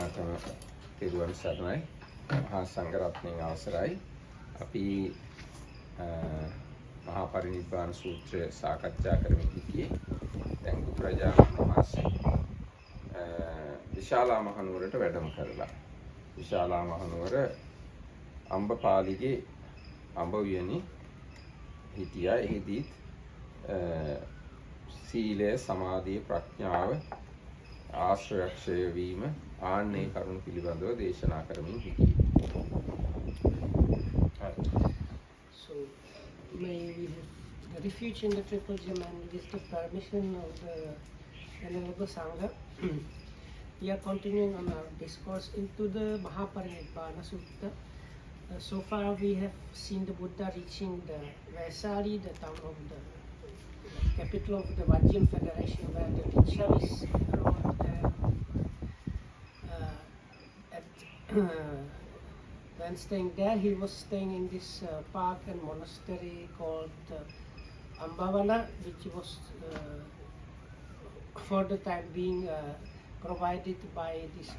හැමදෙනාටම තෙරුවන් සරණයි. මහා සංඝරත්නයන් අවසරයි. අපි මහා පරිනිබ්බාන සූත්‍රය සාකච්ඡා කරමින් සිටියේ. දැන් බුදුරජාණන් වහන්සේ විශාලා මහනුවරට වැඩම කරලා විශාලා මහනුවර අම්බපාලිගේ අඹවියනි හිටියා. එහිදී සීලය, සමාධිය, ප්‍රඥාව ආශ්‍රයක්ෂය වීම ආන්නේ කරුණු පිළිබඳව දේශනා කරමින් සිටියේ. So may we have the refuge in the Triple Gem and with the permission of the Venerable Sangha, we are continuing on our discourse into the Maha Parinibbana Sutta. So far we have seen the Buddha reaching the Vaisali, the town of the capital of the Vajjan Federation, where the Lichavis ruled there. When staying there, he was staying in this park and monastery called Ambavana, which was for the time being provided by this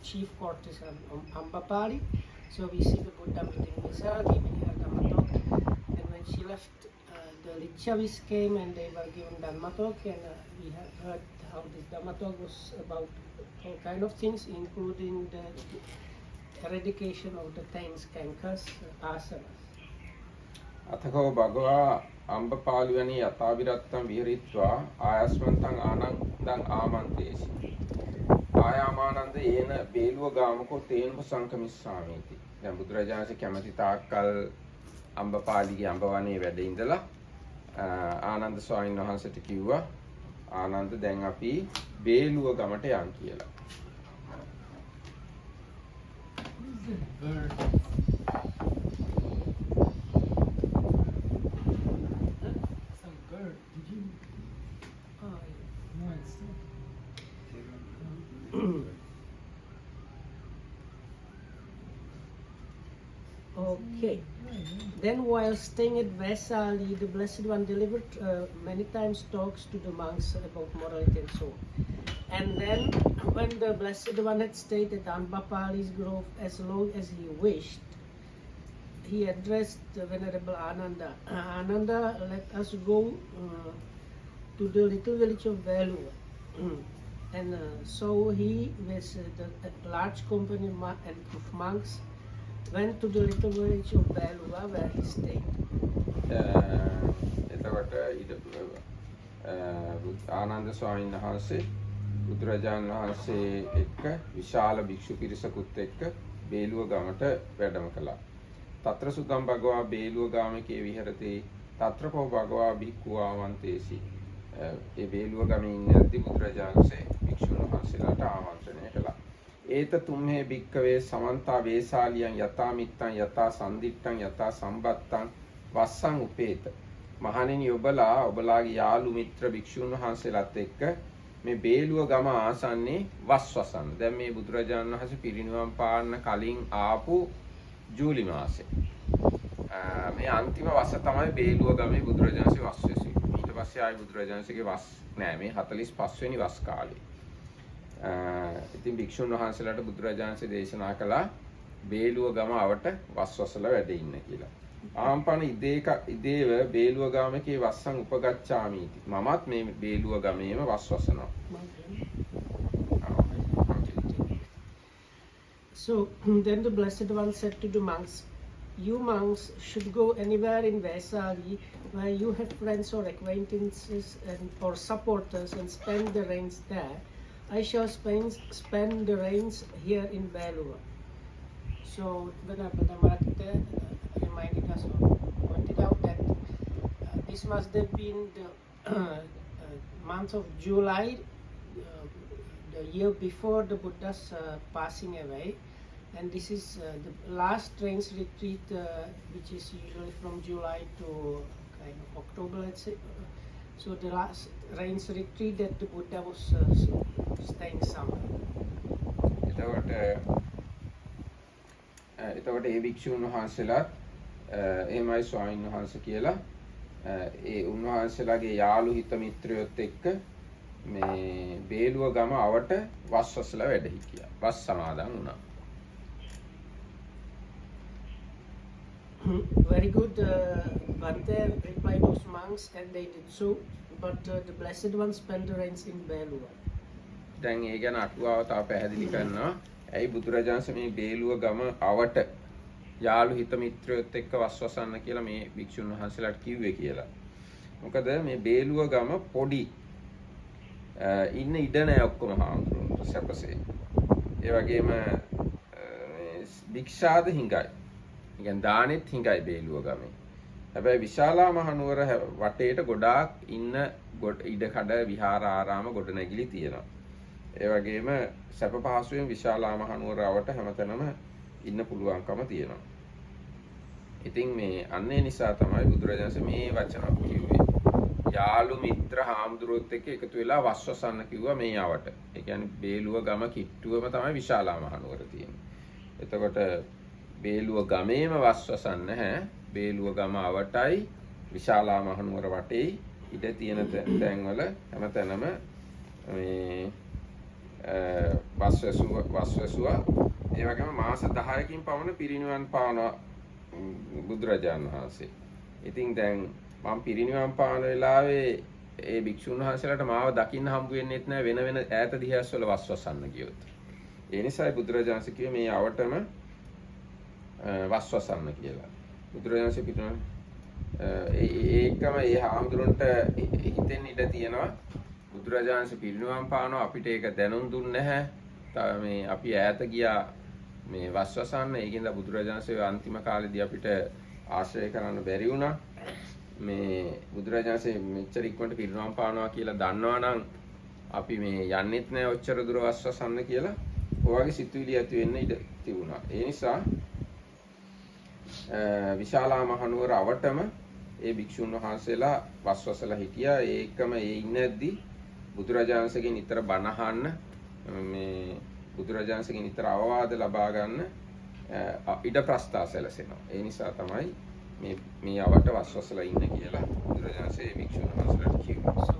chief courtesan Ambapali. So we see the Buddha meeting Misara, giving her Dhammatalk, and when she left, the Lichavis came and they were given Dhammatalk, and we have heard how this Dhammatalk was about all kind of things, including the eradication of the 10 cankers, asanas. අතකෝ භගවා අම්බපාලිවනි යථාවිරත්තං විහරිත්වා ආයස්මන්තං ආනන්දං ආමන්තේසි. ආයාමානන්ද ඒන බේලුව ගාමකෝ තේනුප සංකමිස්සාමීති. දැන් බුදුරජාණන් කැමැති තාක්කල් අම්බපාලිගේ අම්බවනේ වැඩ ඉඳලා ආනන්ද ස්වාමීන් වහන්සේට කිව්වා ආනන්ද දැන් අපි බේලුව ගමට යන් කියලා. Bird. Some bird. Did you? Oh, No, it's not. okay. Then while staying at Vaisali, the Blessed One delivered many times talks to the monks about morality and so on. And then when the Blessed One had stayed at Ambapali's grove as long as he wished, he addressed the Venerable Ananda. Ananda, let us go to the little village of Velua. And so he, with the large company of monks, went to the little village of Velua where he stayed. එතකොට ආනන්ද ස්වාමීන් වහන්සේ බුදුරජාණන් වහන්සේ එක්ක විශාල භික්ෂු පිරිසකුත් එක්ක බේලුව ගමට වැඩම කළා. తත්‍ර සුදම් භගවා බේලුව ගාමකේ විහෙරති తත්‍රකෝ භගවා භික්ඛු ආමන්තේසි. ඒ බේලුව ගමේ ඉන්නදී බුදුරජාණන් වහන්සේ භික්ෂුන් වහන්සේලාට ආමන්ත්‍රණය කළා. ඒත තුම්හේ භික්ඛවේ සමන්තා වේසාලියන් යතා මිත්තං යතා සම්දිත්තං යතා සම්බත්තං වස්සං උපේත. මහණෙනි ඔබලාගේ යාළු මිත්‍ර භික්ෂුන් වහන්සේලාත් එක්ක මේ බේලුව ගම ආසන්නේ වස්වසන්. දැන් මේ බුදුරජාණන් වහන්සේ පිරිනිවන් පාන්න කලින් ආපු ජූලි මාසේ. මේ අන්තිම වස තමයි බේලුව ගමේ බුදුරජාණන් වහන්සේ වස් වෙසි. ඊට පස්සේ ආයි බුදුරජාණන් වහන්සේගේ වස් නෑ මේ 45 වෙනි වස් කාලේ. ඉතින් භික්ෂුන් වහන්සේලාට බුදුරජාණන් වහන්සේ දේශනා කළා බේලුව ගම අවට වස්වසල වැඩ ඉන්න කියලා. ආම්පන ඉදේව බේලුව ගාමකේ වස්සන් උපගච්ඡාමීති. මමත් මේ බේලුව ගමේම වස්වසනවා. So then the Blessed One said to the monks, you monks should go anywhere in Vaisali where you have friends or acquaintances or supporters and spend the rains there. I shall spend the rains here in Velua. So Venerable Dhammarakita reminded us, pointed out that this must have been the month of July, the year before the Buddha's passing away, and this is the last rains retreat, which is usually from July to kind of October, let's say. So the last rains retreat that the Buddha was staying somewhere. එතකොට ඒ භික්ෂුන් වහන්සේලාත් එහෙමයි ස්වාමීන් වහන්සේ කියලා ඒ උන්වහන්සේලාගේ යාළු හිත මිත්‍රයොත් එක්ක මේ බේලුව ගම අවට වස්වසලා වැඩ හිටියා. වස් සමාදන් වුණා. Very good. Bante replied those monks and they did so. But the Blessed One spent the rains in Beluva. දැන් ඒ ගැන අටුවාව තව පැහැදිලි කරනවා. ඇයි බුදුරජාණන් මේ බේලුව ගම අවට යාළු හිත මිත්‍රයොත් එක්ක වස්වසන්න කියලා මේ භික්ෂුන් වහන්සේලාට කිව්වේ කියලා. මොකද මේ බේලුව ගම පොඩි ඉන්න ඉඩ නැහැ ඔක්කොම හාමුදුරුවෝ සැපසේ. ඒ වගේම මේ භික්ෂාද හිඟයි. ඉතින් දානෙත් හිඟයි බේලුව ගමේ. හැබැයි විශාලා මහනුවර වටේට ගොඩාක් ඉන්න ඉඩ කඩ විහාර ආරාම ගොඩනැගිලි තියෙනවා. ඒ වගේම සැප පහසුවෙන් විශාලා මහනුවර අවට හැමතැනම ඉන්න පුළුවන්කම තියෙනවා. ඉතින් මේ අන්නේ නිසා තමයි බුදුරජාණන් මේ වචන කිව්වේ. යාළු මිත්‍ර හාමුදුරුවොත් එක්ක එකතු වෙලා වස්වසන්න කිව්වා මේ අවට. ඒ කියන්නේ බේලුව ගම කිට්ටුවම තමයි විශාලා මහනුවර තියෙන්නේ. එතකොට බේලුව ගමේම වස්වසන්න නැහැ. බේලුව ගම අවටයි විශාලා මහනුවර වටේ ඉඩ තියෙන තැන්වල හැමතැනම මේ වස්වසුවා. ඒ වගේම මාස 10කින් පමණ පිරිනිවන් පාන බුදුරජාණන් වහන්සේ. ඉතින් දැන් මම පිරිනිවන් පාන වෙලාවේ ඒ භික්ෂුන් වහන්සේලාට මාව දකින්න හම්බ වෙන්නේත් නැහැ වෙන වෙන ඈත දිහාස්වල වස්වසන්න ගියොත්. ඒ නිසායි බුදුරජාණන් කිව්වේ මේ අවටම වස්වසන්න කියලා. බුදුරජාණන් පිටුන ඒකම ඒ හාමුදුරන්ට හිතෙන් ඉඩ තියෙනවා. බුදුරජාණන් පිරිනිවන් පානවා අපිට ඒක දැනුම් දුන්නේ නැහැ. මේ අපි ඈත ගියා මේ වස්වසන්න. ඒකින්ද බුදුරජාණන් අන්තිම කාලේදී අපිට ආශ්‍රය කරන්න බැරි වුණා. මේ බුදුරජාණන් මෙච්චර ඉක්මනට පිරිනිවන් පානවා කියලා දන්නවනම් අපි මේ යන්නෙත් නැහැ ඔච්චර දුර වස්වසන්න කියලා ඔයගේ සිතුවිලි ඇති වෙන්න ඉඩ තිබුණා. ඒ නිසා විශාලා මහනුවර අවටම ඒ භික්ෂුන් වහන්සේලා වස්වසලා හිටියා. ඒකම ඒ ඉන්නේද්දි බුදුරජාණන්සේගෙන් නිතර බණ අහන්න මේ බුදුරජාණන්සේගෙන් නිතර අවවාද ලබා ගන්න ඉඩ ප්‍රස්තාව සැලසෙනවා. ඒ නිසා තමයි මේ අවට වස්වසලා ඉන්න කියලා බුදුරජාණන්සේ භික්ෂුන් වහන්සේලාට කිව්වා. So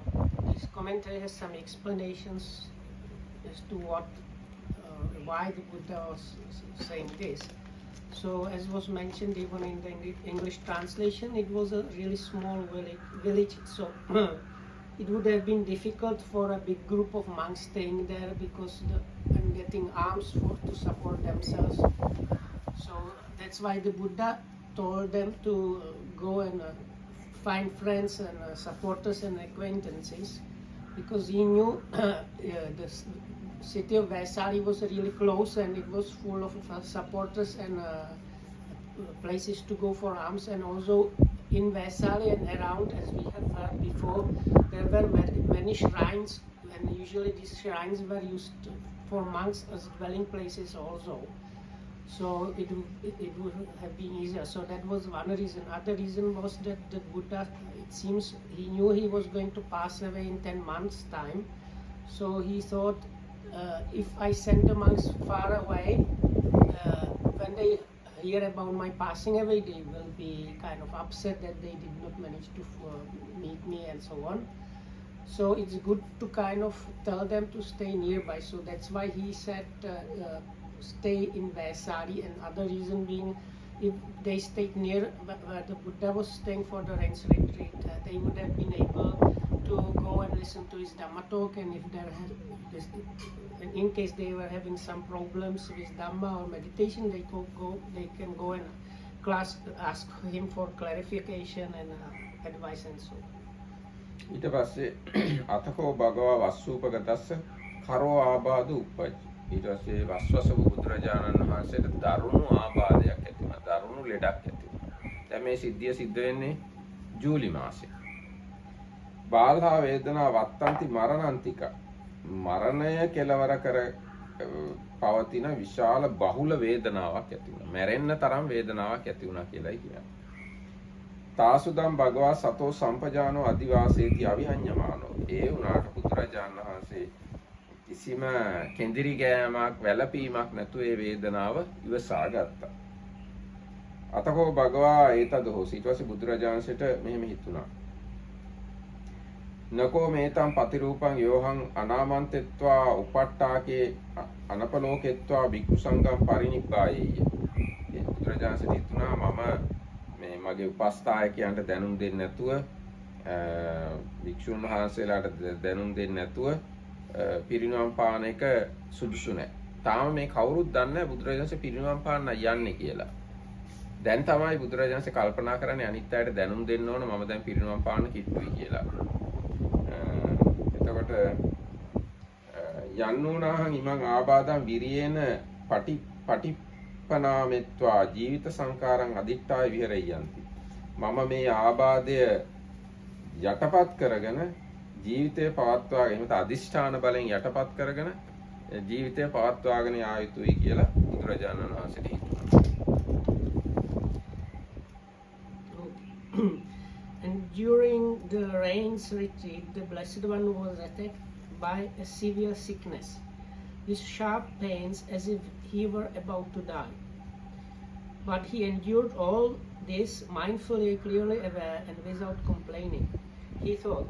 this commentary has some explanations as to why the Buddha was saying this. So as was mentioned even in the English translation, it was a really small village. So it would have been difficult for a big group of monks staying there because and getting arms to support themselves. So that's why the Buddha told them to go and find friends and supporters and acquaintances, because he knew the city of Vaisali was really close and it was full of supporters and places to go for alms. And also in Vaisali and around, as we have heard before, there were many shrines, and usually these shrines were used for monks as dwelling places also. So it would have been easier. So that was one reason. Other reason was that the Buddha, it seems he knew he was going to pass away in 10 months' time. So he thought, if I send the monks far away, when they hear about my passing away, they will be kind of upset that they did not manage to meet me and so on. So it's good to kind of tell them to stay nearby. So that's why he said stay in Vaisali, and other reason being, if they stayed near where the Buddha was staying for the rains retreat, they would have been able to go and listen to his Dhamma talk, and if there and in case they were having some problems with Dhamma or meditation, they can go and ask him for clarification and advice and so on. ඊට පස්සේ අතකෝ භගවා වස්සූපගතස්ස කරෝ ආබාධ උප්පජ්ජ. ඊට පස්සේ වස්වසපු බුදුරජාණන් වහන්සේට දරුණු ආබාධයක් ඇති වුණා. දරුණු ලෙඩක් ඇති වුණා. දැන් මේ සිද්ධිය සිද්ධ වෙන්නේ ජූලි මාසේ. බාල්හා වේදනා වත්තන්ති මරණන්තික. මරණය කෙලවර කර පවතින විශාල බහුල වේදනාවක් ඇති වුණා. මැරෙන්න තරම් වේදනාවක් ඇති වුණා කියලායි කියන්නේ. තාසුදම් භගවා සතෝ සම්පජානෝ අදිවාසේති අවිහඤ්ඤමානෝ. ඒ වුණාට බුදුරජාණන් වහන්සේ කිසිම කෙඳිරි ගෑමක් වැළපීමක් නැතුව ඒ වේදනාව ඉවසා ගත්තා. අතකෝ භගවා ඒතද හොස්. ඊට පස්සේ බුදුරජාණන්සේට මෙහෙම හිතුණා. නකෝ මේතම් පතිරූපං යෝහං අනාමන්තෙත්වා උපට්ඨාකේ අනපලෝකෙත්වා භික්ඛු සංඝං පරිනිබ්බායේය. ඒ බුදුරජාණන් හිතුණා මම මේ මගේ උපස්ථායකයන්ට දැනුම් දෙන්නේ නැතුව භික්ෂුන් වහන්සේලාට දැනුම් දෙන්නේ නැතුව පිරිනිවන් පාන එක සුදුසු නැහැ. තාම මේ කවුරුත් දන්නේ නැහැ බුදුරජාණන් පිරිනිවන් පාන්න යන්නේ කියලා. දැන් තමයි බුදුරජාණන් කල්පනා කරන්නේ අනිත් අයට දැනුම් දෙන්න ඕන මම දැන් පිරිනිවන් පාන්න කිට්ටුයි කියලා. එතකොට යන්නෝනාහං ඉමං ආබාධං විරියේන පටිපනාමෙත්වා ජීවිත සංකාරං අදිත්තාය විහෙරයන්ති. මම මේ ආබාධය යටපත් කරගෙන ජීවිතය පවත්වාගෙන එහෙම අදිෂ්ඨාන බලෙන් යටපත් කරගෙන ජීවිතය පවත්වාගෙන යා යුතුයි කියලා බුදුරජාණන් වහන්සේට හිතුණා. And during the rains retreat, the Blessed One was attacked by a severe sickness, with sharp pains as if he were about to die. But he endured all this mindfully, clearly aware, and without complaining. He thought,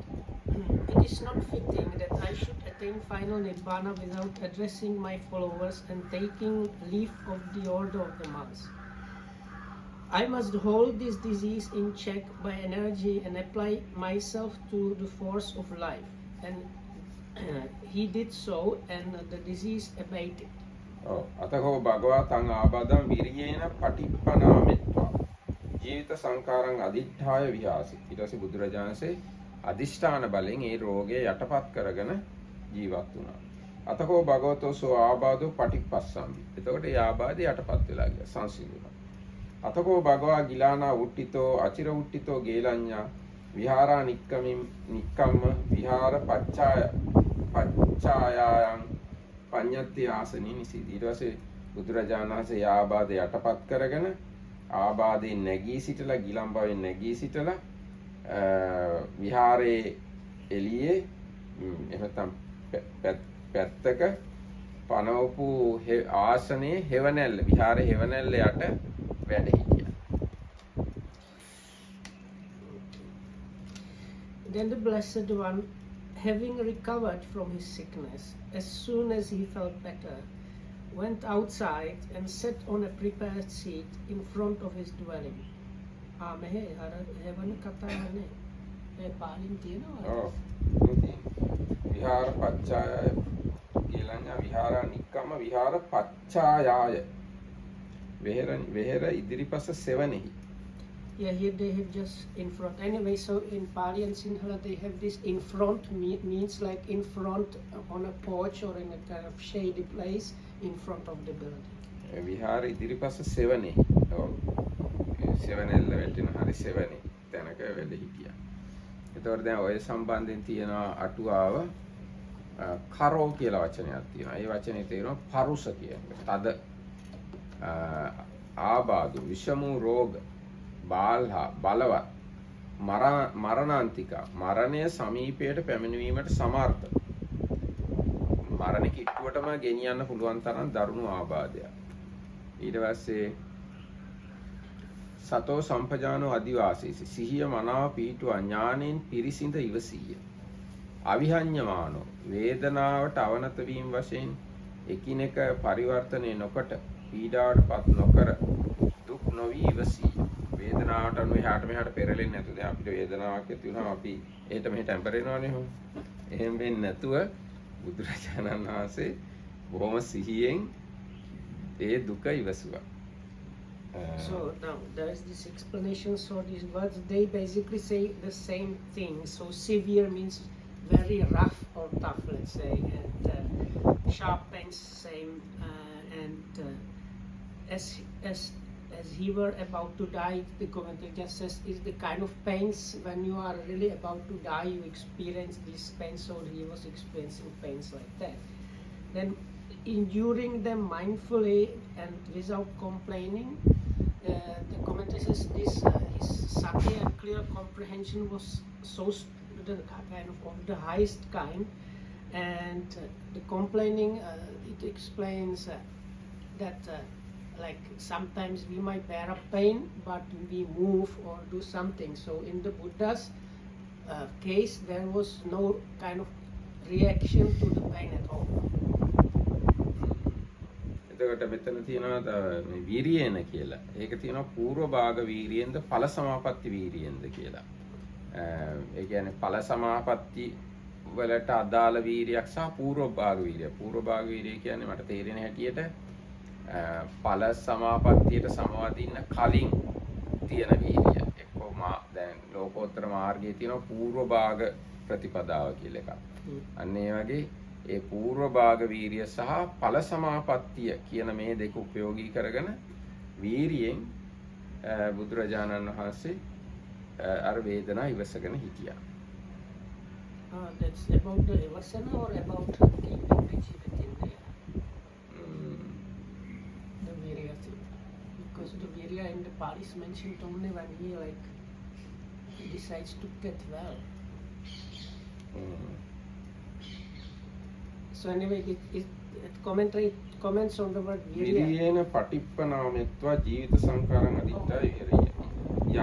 it is not fitting that I should attain final nibbana without addressing my followers and taking leave of the order of the monks. I must hold this disease in check by energy and apply myself to the force of life. And he did so, and the disease abated. අතකෝ භගවා තං ආබාධං විරියේන පටිපනාමෙත්වා ජීවිත සංකාරං අදිඨාය විහාසි. ඊට පස්සේ බුදුරජාණන්සේ අදිෂ්ඨාන බලෙන් ඒ රෝගය යටපත් කරගෙන ජීවත් වුණා. අතකෝ භගවතෝ සෝ ආබාධෝ පටිපස්සම්බි. එතකොට ඒ ආබාධය යටපත් වෙලා ගියා සංසිඳුණා. අතකෝ භගවා ගිලානා උට්ටිතෝ අචිර උට්ටිතෝ ගේලඤ්ඤා විහාරා නික්කම්ම විහාර පච්චායයන් පඤ්ඤත්ති ආසනී නිසීදී. ඊට පස්සේ බුදුරජාණන් වහන්සේ ආබාධය යටපත් කරගෙන ආබාධයෙන් නැගී සිටලා ගිලන් භවෙන් නැගී සිටලා විහාරයේ එළියේ එහෙම පැත්තක පනවපු ආසනයේ හෙවණැල්ල විහාරයේ හෙවණැල්ල යට වැඩ හිටියා. Then the Blessed One, having recovered from his sickness, as soon as he felt better, went outside and sat on a prepared seat in front of his dwelling. මෙහෙ අර හෙවණ කතාවනේ ඒ පාලින් තියෙනවා. විහාර පච්චායය ගිලඤ්ඤා විහාරා නික්කම්ම විහාර පච්චායය වෙහෙර ඉදිරිපස සෙවණෙහි. Yeah, here they have just in front. Anyway, so in Pali and Sinhala they have this in front means like in front on a porch or in a kind of shady place in front of the building. විහාර ඉදිරිපස සෙවණෙහි. සෙවණෙල්ල වැටෙන හරි සෙවණේ තැනක වැඩ හිටියා. ඒතකොට දැන් ඔය සම්බන්ධයෙන් තියෙන අටුවාව කරෝ කියලා වචනයක් තියෙනවා. ඒ වචනේ තේරෙනවා පරුස කියන්නේ. තද ආබාධ විෂමු රෝග බාල්හා බලවත් මරණාන්තික මරණය සමීපයට පැමිණීමට සමර්ථ මරණ කිට්ටුවටම ගෙනියන්න පුළුවන් තරම් දරුණු ආබාධයක්. ඊට පස්සේ සතෝ සම්පජානෝ අදිවාසීසි සිහිය මනාව පිහිටුවා ඥානෙන් පිරිසිඳ ඉවසීය. අවිහඤ්ඤමානෝ වේදනාවට අවනත වීම වශයෙන් එකිනෙක පරිවර්තනය නොකොට පීඩාවටපත් නොකර දුක් නොවි ඉවසීය. වේදනාවට අනුව එහාට මෙහාට පෙරලෙන්නේ නැතුව දැන් අපිට වේදනාවක් ඇති වුණාම අපි එහෙට මෙහෙට ඇඹරෙනවනේ හොම. එහෙම වෙන්නේ නැතුව බුදුරජාණන් වහන්සේ බොහොම සිහියෙන් ඒ දුක ඉවසුවා. So now there is this explanation. So these words they basically say the same thing. So severe means very rough or tough, let's say, and sharp pains same, and as he were about to die, the commentator just says is the kind of pains when you are really about to die, you experience these pains. So he was experiencing pains like that. Then enduring them mindfully and without complaining. The commentator says this his sati and clear comprehension was so the kind of the highest kind, and the complaining it explains that like sometimes we might bear a pain, but we move or do something. So in the Buddha's case, there was no kind of reaction to the pain at all. එතකොට මෙතන තියෙනවා මේ වීරියේන කියලා. ඒක තියෙනවා පූර්ව භාග වීරියෙන්ද ඵල සමාපatti වීරියෙන්ද කියලා. ඒ කියන්නේ ඵල සමාපatti වලට අදාළ වීරියක් සහ පූර්ව භාග වීරිය. පූර්ව භාග වීරිය කියන්නේ මට තේරෙන හැටියට ඵල සමාපත්තියට සමවදින්න කලින් තියෙන වීරිය. එක්කෝ දැන් ලෝකෝත්තර මාර්ගයේ තියෙන පූර්ව භාග ප්‍රතිපදාව කියලා එකක්. අන්න ඒ වගේ ඒ පූර්ව භාග වීරිය සහ ඵල සමාපත්තිය කියන මේ දෙක උපයෝගී කරගෙන වීරියෙන් බුදුරජාණන් වහන්සේ අර වේදනා ඉවසගෙන හිටියා. That's about the vipassana or about keeping rigid within the virya thing. Because the virya in the Pali is mentioned only when he decides to get well. So anyway, it commentary comments on the word virya. විරියේන පටිප්පනාමෙත්වා ජීවිත සංකාරං අදිත්තා විරිය.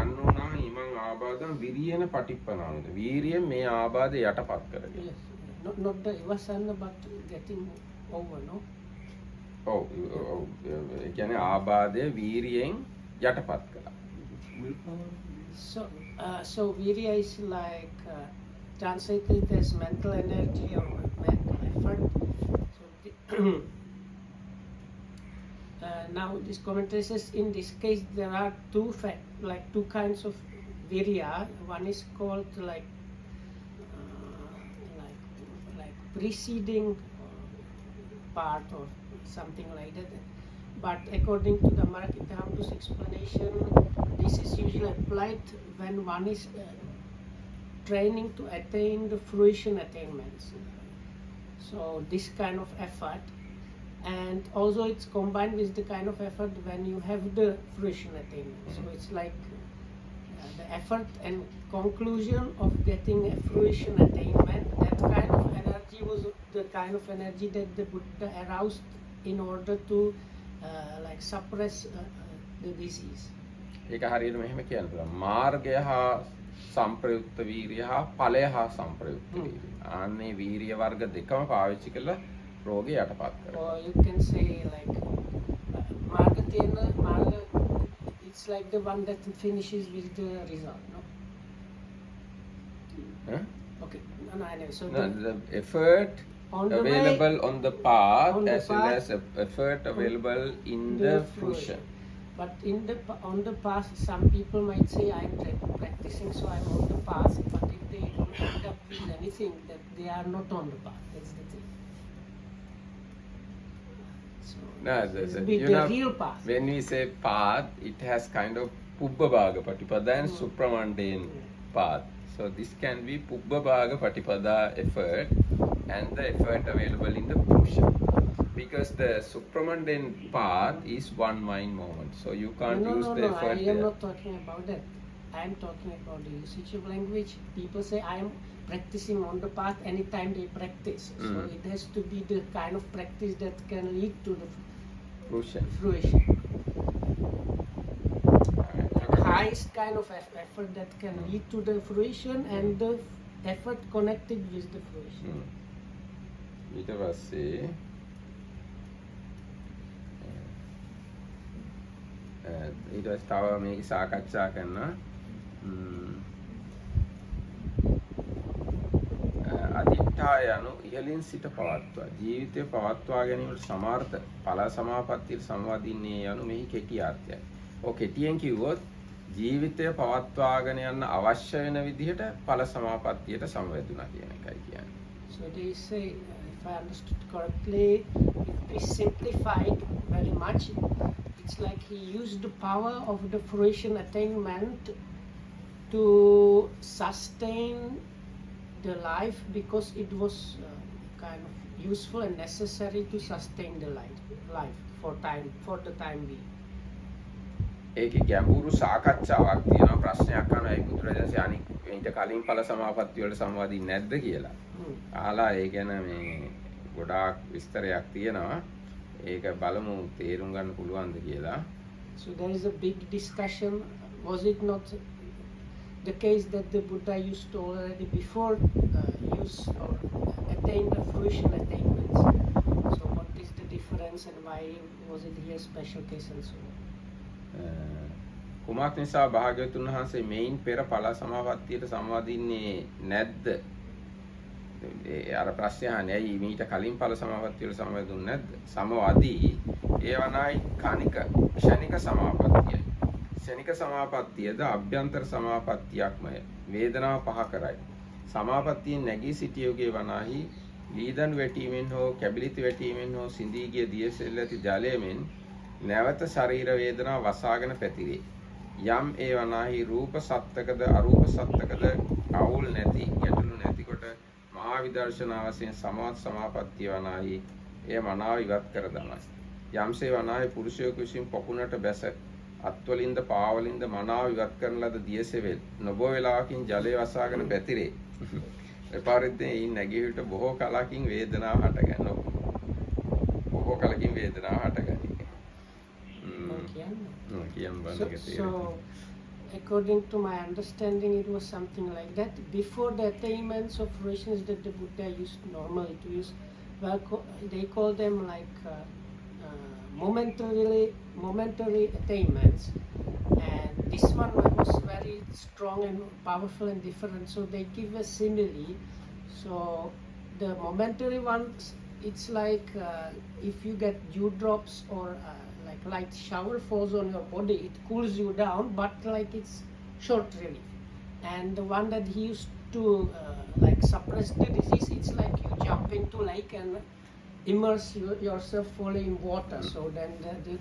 යන්නෝනා ඉමං ආබාධං විරියේන පටිප්පනාමෙත. වීරියෙන් මේ ආබාධය යටපත් කරගෙන. Yes. Not the vipassana but getting over, no? ඔව් ඒ කියන්නේ ආබාධය වීරියෙන් යටපත් කළා. So virya is like translated as mental energy or mental effort. So now this commentary says in this case there are two kinds of virya. One is called like preceding part or something like that. But according to the Marakitahamtu's explanation, this is usually applied when one is training to attain the fruition attainments. So this kind of effort, and also it's combined with the kind of effort when you have the fruition attainment. So it's like the effort and conclusion of getting a fruition attainment. That kind of energy was the kind of energy that the Buddha aroused in order to suppress the disease. ඒක හරියට මෙහෙම කියන්න පුළුවන්. මාර්ගය හා සම්ප්‍රයුක්ත වීරිය හා ඵලය හා සම්ප්‍රයුක්ත වීරිය. ආන්නේ වීරිය වර්ග දෙකම පාවිච්චි කරලා රෝගය යටපත් කරනවා. Or you can say like marga, it's like the one that finishes with the result, no? Huh? Okay, no, anyway, so The effort on the available on the path on the as well path, as effort available in the fruition. But on the path, some people might say I'm practicing, so I'm on the path. But if they don't end up with anything, that they are not on the path. That's the thing. So No, it's the real path. when we say path, it has kind of pubbabhaga patipada and supramundane path. So this can be pubbabhaga patipada effort and the effort available in the fruition. Because the supramundane path is one mind moment, so you can't use the effort I am there. not talking about that. I am talking about the usage of language. People say I am practicing on the path anytime they practice. So it has to be the kind of practice that can lead to the Fruition. fruition. The highest kind of effort that can lead to the fruition and the effort connected with the fruition. ඊට පස්සේ ඊට පස්සේ තව මේක සාකච්ඡා කරනවා අදිඨාය යනු ඉහළින් සිට පවත්වා ජීවිතය පවත්වා ගැනීමට සමර්ථ ඵල සමාපත්තියට සමවදින්නේ යනු මෙහි කෙටි අර්ථයයි. ඔය කෙටියෙන් කිව්වොත් ජීවිතය පවත්වාගෙන යන්න අවශ්‍ය වෙන විදිහට ඵල සමාපත්තියට සමවැදුණා කියන එකයි කියන්නේ. So they say, if I understood correctly, if we simplify it very much, it's like he used the power of the fruition attainment to sustain the life because it was kind of useful and necessary to sustain the life for the time being. ඒකේ ගැඹුරු සාකච්ඡාවක් තියෙනවා ප්‍රශ්නයක් අහනවා ඒ බුදුරජාණන් අනික් ඊට කලින් ඵල සමාපත්තිය වලට සමවදින්නේ නැද්ද කියලා. ආලා ඒ ගැන මේ ගොඩාක් විස්තරයක් තියෙනවා. ඒක බලමු තේරුම් ගන්න පුළුවන්ද කියලා. So there is a big discussion. Was it not the case that the Buddha used to already before use or attain the fruition attainments. So what is the difference and why was it here special case and so on? කුමක් නිසා භාග්‍යවතුන් වහන්සේ මේන් පෙර ඵල සමාපත්තියට සම්වදින්නේ නැද්ද? අර ප්‍රශ්නය අහන්නේ ඇයි මීට කලින් ඵල සමාපත්තියට සම්වදුන්නේ නැද්ද? සමවදී ඒ වනායි කණික ක්ෂණික සමාපත්තිය. ක්ෂණික සමාපත්තියද අභ්‍යන්තර සමාපත්තියක්මය. වේදනාව පහ කරයි. සමාපත්තියෙන් නැගී සිටියෝගේ වනාහි ලීදන් වැටීමෙන් හෝ කැබිලිති වැටීමෙන් හෝ සිඳී ගිය දියසෙල් ඇති ජලයෙන් නැවත ශරීර වේදනා වසාගෙන පැතිරේ. යම් ඒ වනාහි රූප සත්ත්කද අරූප සත්ත්කද අවුල් නැති ගැටලු නැති කොට මහා විදර්ශනා වශයෙන් සමවත් සමාපත්තිය වනාහි එය මනාව ඉවත් කර දමයි. යම්සේ වනාහි පුරුෂයෙකු විසින් පොකුණට බැස අත්වලින්ද පාවලින්ද මනාව ඉවත් කරන ලද දියසෙවල් නොබෝ වේලාවකින් ජලය වසාගෙන පැතිරේ. එපාරිද්දේ ඊ නැගීවිට බොහෝ කලකින් වේදනාව හටගන්නවා. බොහෝ කලකින් වේදනාව හටගනී. So, according to my understanding, it was something like that. Before the attainments of fruitions that the Buddha used normally to use, well, they call them like momentary attainments. And this one was very strong and powerful and different. So they give a simile. So the momentary ones, it's like if you get dewdrops or like light shower falls on your body, it cools you down, but like it's short relief. And the one that he used to like suppress the disease, it's like you jump into lake and immerse yourself fully in water. So then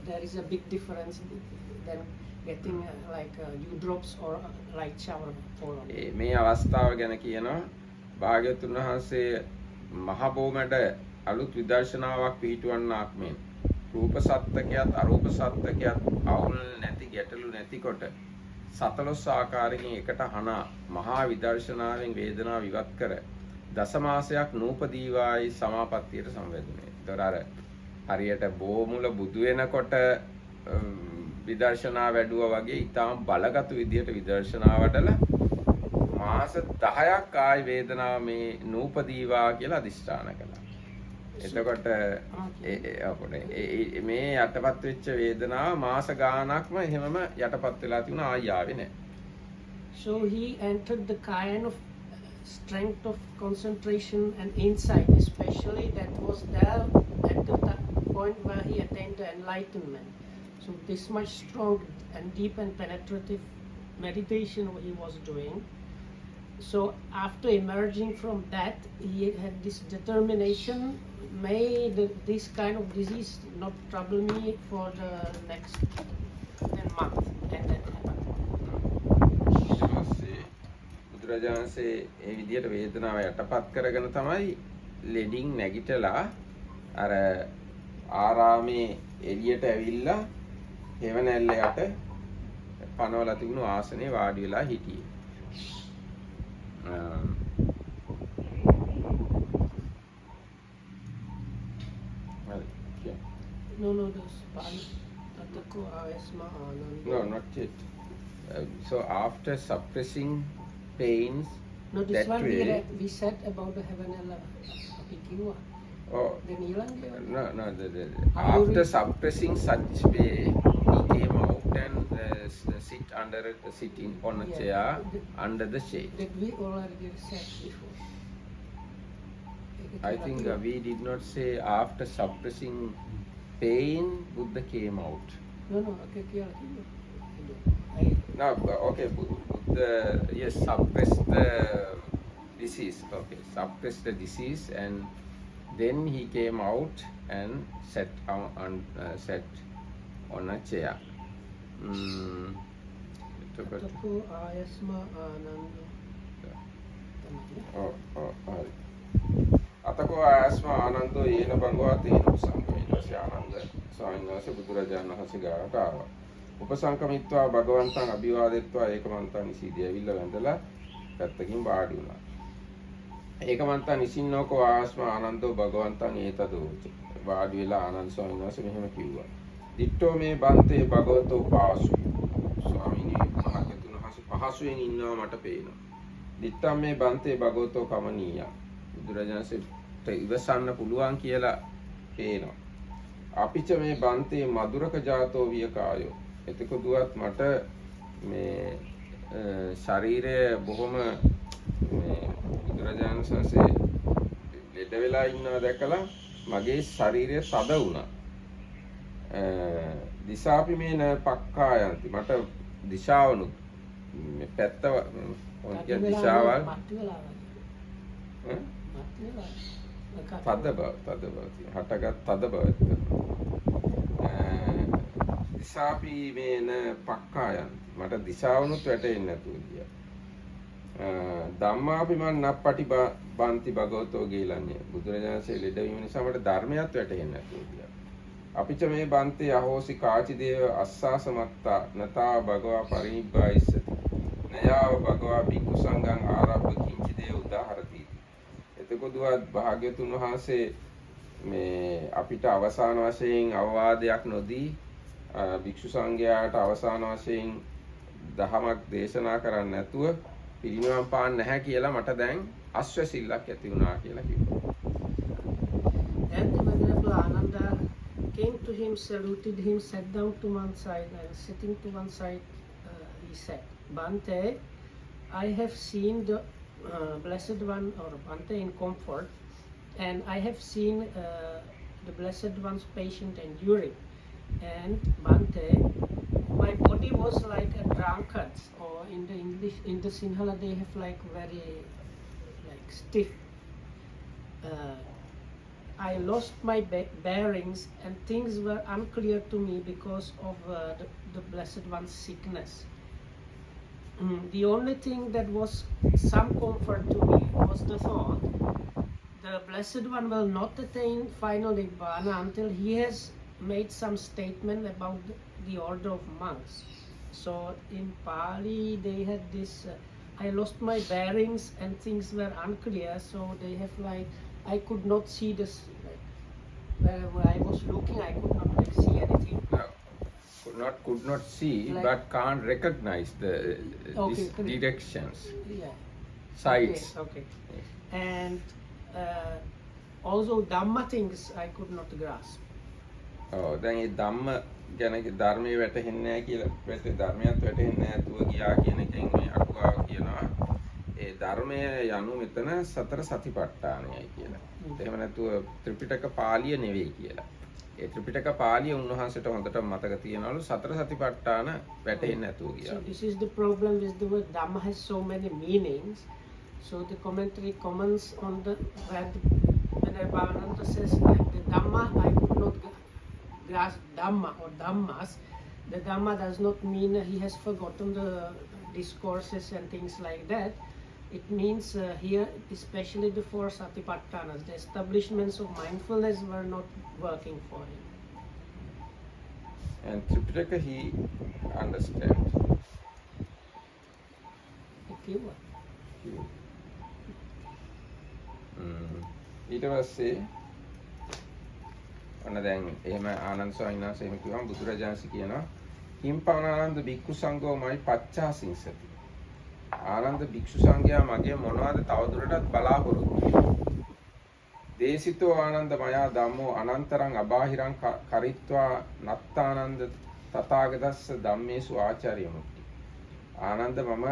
there is a big difference than getting like dewdrops or light shower fall on. මේ අවස්ථාව ගැන කියනවා භාග්‍යවතුන් වහන්සේ මහ බෝමඩ අලුත් විදර්ශනාවක් පිහිටුවන්නාක් මෙන් රූප සත්ත්කයත් අරූප සත්ත්කයත් අවුල් නැති ගැටලු නැතිකොට සතලොස් ආකාරයෙන් එකට හනා මහා විදර්ශනාවෙන් වේදනාව ඉවත් කර දසමාසයක් නූපදීවායි සමාපත්තියට සම්වැදුනේ. ඒතර අර හරියට බෝමුල බුදු වෙනකොට විදර්ශනා වැඩුවා වගේ ඊටාම් බලගත් විදියට විදර්ශනා වඩලා මාස 10ක් ආයි වේදනාව මේ නූපදීවා කියලා අදිෂ්ඨාන කළා. එතකොට මේ යටපත් වෙච්ච වේදනාව මාස ගාණක්ම එහෙමම යටපත් වෙලා තිබුණා ආයි ආවේ නැහැ. So he entered the kind of strength of concentration and insight, especially that was there at the point where he attained the enlightenment. So this much strong and deep and penetrative meditation he was doing. So after emerging from that, he had this determination, made this kind of disease not trouble me for the next 10 months. And that happened. බුදුරජාණන්සේ ඒ විදියට වේදනාව යටපත් කරගෙන තමයි ලෙඩින් නැගිටලා අර ආරාමේ එළියට ඇවිල්ලා හේවණැල්ල යට පනවලා තිබුණු ආසනේ වාඩි වෙලා හිටියේ. No, those Atako Asma Ananda. No, not yet. So after suppressing pains, No, this that one way, we said about the Heavenella Apikua. oh, The Nilang. no, after suppressing such way, he came out and sitting on a chair under the shade. That we already said before. I think we did not say after suppressing pain, Buddha came out. No, okay, No, okay, Buddha, yes, suppressed the disease. Okay, suppressed the disease, and then he came out and sat on a chair. Atako Asma Ananda. අතකෝ ආස්ම ආනන්දෝ ඒන බංගවා තේන උපසංකමිතස්ස ආනන්ද ස්වාමීන් වහන්සේ බුදුරජාණන් වහන්සේ ගාවට ආවා. උපසංකමිත්වා භගවන්තං අභිවාදෙත්වා ඒකමන්තං නිසීදී ඇවිල්ලා වැඳලා පැත්තකින් වාඩි වුණා. ඒකමන්තං නිසින්නෝකෝ ආස්ම ආනන්දෝ භගවන්තං ඒතදෝච. වාඩි වෙලා ආනන්ද ස්වාමීන් වහන්සේ මෙහෙම කිව්වා. දිට්ඨෝ මේ බන්තේ භගවතෝ පාසු. ස්වාමීනි මහකතුන් වහන්සේ පහත් පහසුවෙන් ඉන්නවා මට පේනවා. දිත්තම් මේ බන්තේ භගවතෝ කමනීය. බුදුරජාණන්සේට ඉවසන්න පුළුවන් කියලා පේනවා. අපිච මේ බන්තේ මధుරක ජාතෝ වියකායෝ. එතකොටවත් මට මේ ශරීරය බොහොම මේ බුදුරජාණන් වහන්සේ ලෙඩ වෙලා ඉන්නවා දැකලා මගේ ශරීරය තද වුණා. දිසාපි මේන පක්කායන්ති මට දිශාවනුත් මේ පැත්ත ඔය දිශාවල් තද බව හටගත් තද බව දිසාපි මේන පක්කායන්ති මට දිශාවනුත් වැටෙන්නේ නැතුව ගියා. ධම්මාපි මන් නප්පටි බන්ති භගවතෝ ගේලන්නේ බුදුරජාණන්සේ ලෙඩ වීම නිසා මට ධර්මයක් වැටහෙන්නේ නැතුව ගියා. අපිච මේ බන්තේ අහෝසි කාචි දේව අස්සාසමත්තා නතා භගවා පරිනිබ්බායිස්සති නයාව භගවා භික්ඛු සංඝං ආරබ්බ කිංචි දේව උදාහරති. එතකොටවත් භාග්‍යතුන් වහන්සේ මේ අපිට අවසාන වශයෙන් අවවාදයක් නොදී භික්ෂු සංඝයාට අවසාන වශයෙන් දහමක් දේශනා කරන්නේ නැතුව පිරිනිවන් පාන්න නැහැ කියලා මට දැන් අස්වැසිල්ලක් ඇති වුණා කියලා කිව්වා. And the Venerable Ananda came to him, saluted him, sat down to one side, and sitting to one side, he said, Bhante, I have seen the Blessed One, or Bhante in comfort, and I have seen the Blessed One's patient enduring. And Bhante, my body was like a drunkard's, or in the English, in the Sinhala, they have like very like stiff. I lost my bearings and things were unclear to me because of the Blessed One's sickness. The only thing that was some comfort to me was the thought the Blessed One will not attain final Nibbana until he has made some statement about the order of monks. So in Pali they had this, I lost my bearings and things were unclear, so they have like, I could not see this, like, wherever I was looking I could not like, see anything. No, could not see, like, but can't recognize the okay, these directions, yeah. sides. Okay. And also Dhamma things I could not grasp. ඔව් දැන් මේ ධම්ම ගැන ධර්මයේ වැටහෙන්නේ නැහැ කියලා ධර්මයක් වැටහෙන්නේ නැතුව ගියා කියන එකෙන් මේ අටුවාව කියනවා ඒ ධර්මය යනු මෙතන සතර සතිපට්ඨානයයි කියලා. එහෙම නැතුව ත්‍රිපිටක පාළිය නෙවෙයි කියලා. ඒ ත්‍රිපිටක පාළිය උන්වහන්සේට හොඳට මතක තියෙනවලු සතර සතිපට්ඨාන වැටහෙන්නේ නැතුව ගියා. So this is the problem with the word Dhamma has so many meanings. So the commentary comments on the where Venerable says that the Dhamma I could not grasp Dhamma or Dhammas. The Dhamma does not mean he has forgotten the discourses and things like that. It means here especially the four Satipatthanas, the establishments of mindfulness were not working for him. And Tripitaka he understands. Okay, what? ඊට පස්සේ ඔන්න දැන් එහෙම ආනන්ද ස්වාමීන් වහන්සේ එහෙම කිව්වම බුදුරජාණන්සේ කියනවා හිම්පානානන්ද භික්ඛු සංඝෝ මයි පච්චාසින්සති. ආනන්ද භික්ෂු සංඝයා මගේ මොනවද තවදුරටත් බලාපොරොත්තු දේශිතෝ ආනන්ද මයා ධම්මෝ අනන්තරං අබාහිරං කරිත්වා නත්තානන්ද තථාගතස්ස ධම්මේසු ආචාර්ය මුක්ති. ආනන්ද මම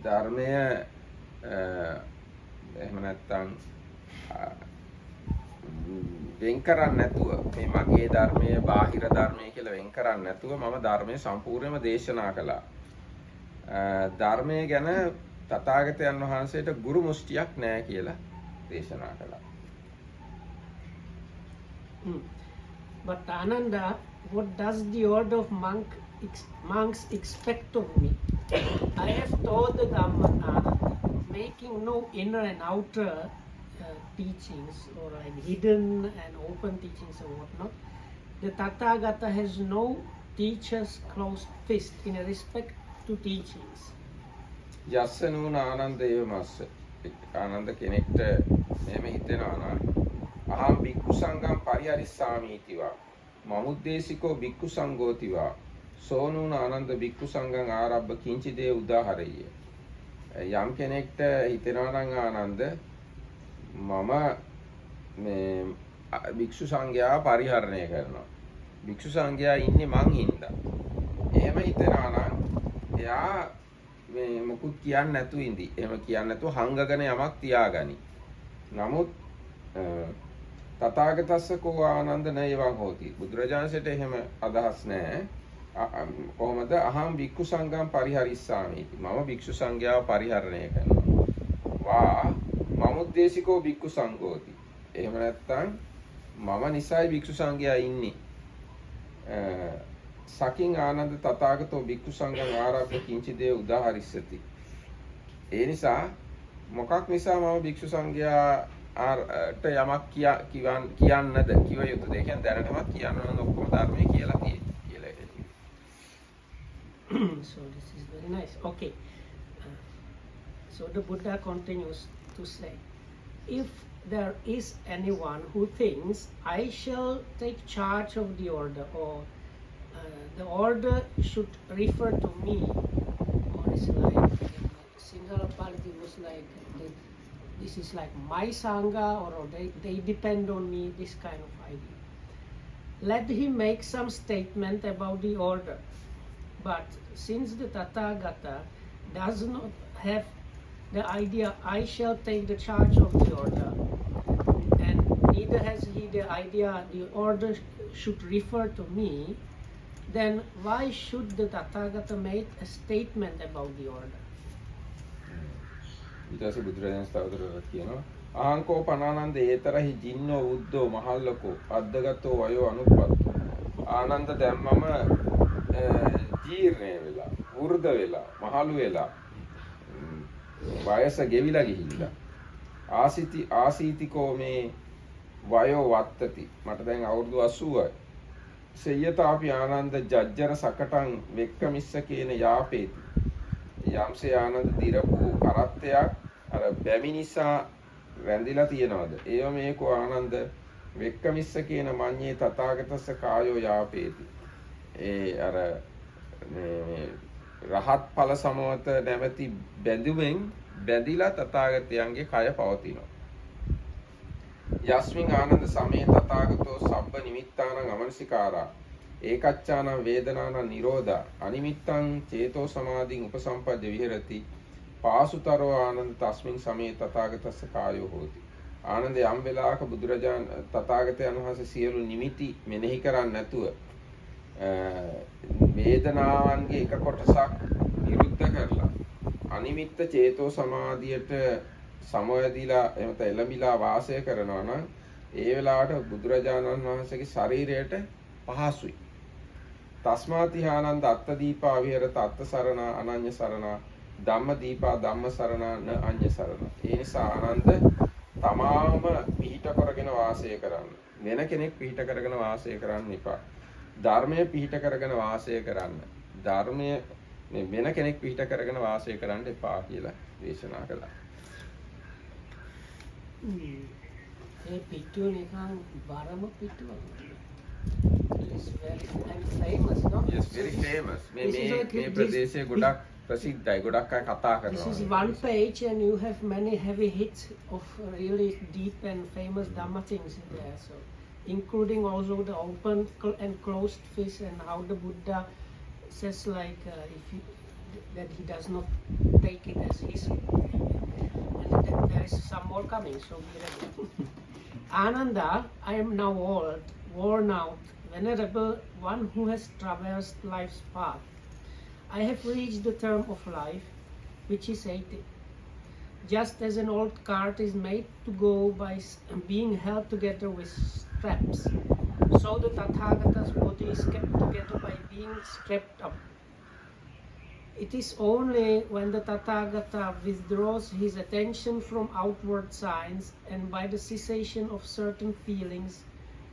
ධර්මය එහෙම නැත්නම් වෙන් කරන්නේ නැතුව මේ මගේ ධර්මයේ බාහිර ධර්මයේ කියලා වෙන් කරන්නේ නැතුව මම ධර්මයේ සම්පූර්ණයෙන්ම දේශනා කළා. ධර්මයේ ගැන තථාගතයන් වහන්සේට ගුරු මුස්තියක් නැහැ කියලා දේශනා කළා. But Ananda, what does the order of monks expect of me? I have taught the Dhamma, Ananda, making no inner and outer teachings or like hidden and open teachings or whatnot. The Tathagata has no teacher's closed fist in respect to teachings. යස්ස නූන ආනන්දේව මස්ස ආනන්ද කෙනෙක්ට මෙහෙම හිතෙනවා නම් අහම් භික්ඛු සංඝං පරිහරිස්සාමි ඊතිවා මමුද්දේශිකෝ භික්ඛු සංඝෝතිවා සෝනුන ආනන්ද භික්ඛු සංඝං ආරබ්බ කිංචිදේ උදාහරෙය්‍ය. යම් කෙනෙක්ට හිතෙනවා නම් ආනන්ද මම මේ භික්ෂු සංඝයා පරිහරණය කරනවා. භික්ෂු සංඝයා ඉන්නේ මං හින්දා. එහෙම හිතනවා නම් එයා මේ මොකුත් කියන්නේ නැතු ඉඳි. එහෙම කියන්නේ නැතුව හංගගෙන යමක් තියාගනි. නමුත් තථාගතස්ස කෝ ආනන්ද නේවං හෝති. බුදුරජාණන්සේට එහෙම අදහස් නැහැ. කොහොමද අහම් භික්ඛු සංඝං පරිහරිස්සාමි. මම භික්ෂු සංඝයාව පරිහරණය කරනවා. වා මමුද්දේශිකෝ භික්ඛු සංඝෝති. එහෙම නැත්නම් මම නිසයි භික්ෂු සංඝයා ඉන්නේ. සකින් ආනන්ද තථාගතෝ භික්ඛු සංඝං ආරබ්බ කිංචිදේ උදාහරිස්සති. ඒ නිසා මොකක් නිසා මම භික්ෂු සංඝයාට යමක් කියන්නද කිව යුතුද? ඒ කියන්නේ දැනටමත් කියන්න නම් ඔක්කොම ධර්මයේ කියලා තියෙනවා කියලා ඒක. So this is very nice. Okay. So the Buddha continues to say, if there is anyone who thinks I shall take charge of the order, or the order should refer to me, or it's like in Sinhala Pali it was like this is like my sangha, or they depend on me, this kind of idea. Let him make some statement about the order. But since the Tathagata does not have the idea I shall take the charge of the order, and neither has he the idea the order should refer to me, then why should the Tathagata make a statement about the order? ඊට පස්සේ බුදුරජාණන් ස්ථාවරව කියනවා ආංකෝ පනානන්ද ඒතරහි ජින්නෝ උද්දෝ මහල්ලකෝ අද්දගතෝ වයෝ අනුප්පත්තෝ. ආනන්ද දැන් මම ජීර්ණය වෙලා වෘද්ධ වෙලා මහලු වෙලා වයස ගෙවිලා ගිහිල්ලා ආසීතිකෝ මේ වයෝ වත්තති. මට දැන් අවුරුදු 80යි. සෙය්‍යතාපි ආනන්ද ජජ්ජර සකටං වෙක්කමිස්ස කියන යාපේති. යම්සේ ආනන්ද දිරපු කරත්තයක් අර බැමි නිසා රැඳිලා තියනවාද? ඒව මේකෝ ආනන්ද වෙක්කමිස්ස කියන මඤ්ඤේ තථාගතස්ස කායෝ යාපේති. ඒ අර මේ රහත් ඵල සමවත නැමැති බැඳුමෙන් බැඳිලා තථාගතයන්ගේ කය පවතිනවා. යස්මින් ආනන්ද සමේ තථාගතෝ සබ්බ නිමිත්තානං අමනසිකාරා ඒකච්ඡානං වේදනානං නිරෝධා අනිමිත්තං චේතෝ සමාධින් උපසම්පද්ද විහෙරති පාසුතරෝ ආනන්ද තස්මින් සමේ තථාගතස්ස කායෝ හෝති. ආනන්ද යම් වෙලාවක බුදුරජාණන් තථාගතයන් වහන්සේ සියලු නිමිති මෙනෙහි කරන්නේ නැතුව වේදනාවන්ගේ එක කොටසක් නිරුද්ධ කරලා අනිමිත්ත චේතෝ සමාධියට සමවැදිලා එහෙම එළඹිලා වාසය කරනවා නම් ඒ වෙලාවට බුදුරජාණන් වහන්සේගේ ශරීරයට පහසුයි. තස්මාති ආනන්ද අත්ත දීපා විහෙරත අත්ත සරණා අනඤ්‍ය සරණා ධම්ම දීපා ධම්ම සරණා න අඤ්‍ය සරණා. ඒ නිසා ආනන්ද තමාම පිහිට කරගෙන වාසය කරන්න. වෙන කෙනෙක් පිහිට කරගෙන වාසය කරන්න එපා. ධර්මය පිහිට කරගෙන වාසය කරන්න. ධර්මය වෙන කෙනෙක් පිහිට කරගෙන වාසය කරන්න එපා කියලා දේශනා කළා. ඒ පිටුව නිකන් වරම පිටුව. It's very famous, no? Yes, very famous. මේ ප්‍රදේශයේ ගොඩක් ප්‍රසිද්ධයි. ගොඩක් අය කතා කරනවා. This is one page and you have many heavy hits of really deep and famous Dhamma things in there. So, including also the open and closed fist and how the Buddha says like that he does not take it as his. And there is some more coming, so be ready. Ananda, I am now old, worn out, venerable, one who has traversed life's path. I have reached the term of life, which is 80. Just as an old cart is made to go by being held together with straps, so the Tathagata's body is kept together by being strapped up. It is only when the Tathagata withdraws his attention from outward signs and by the cessation of certain feelings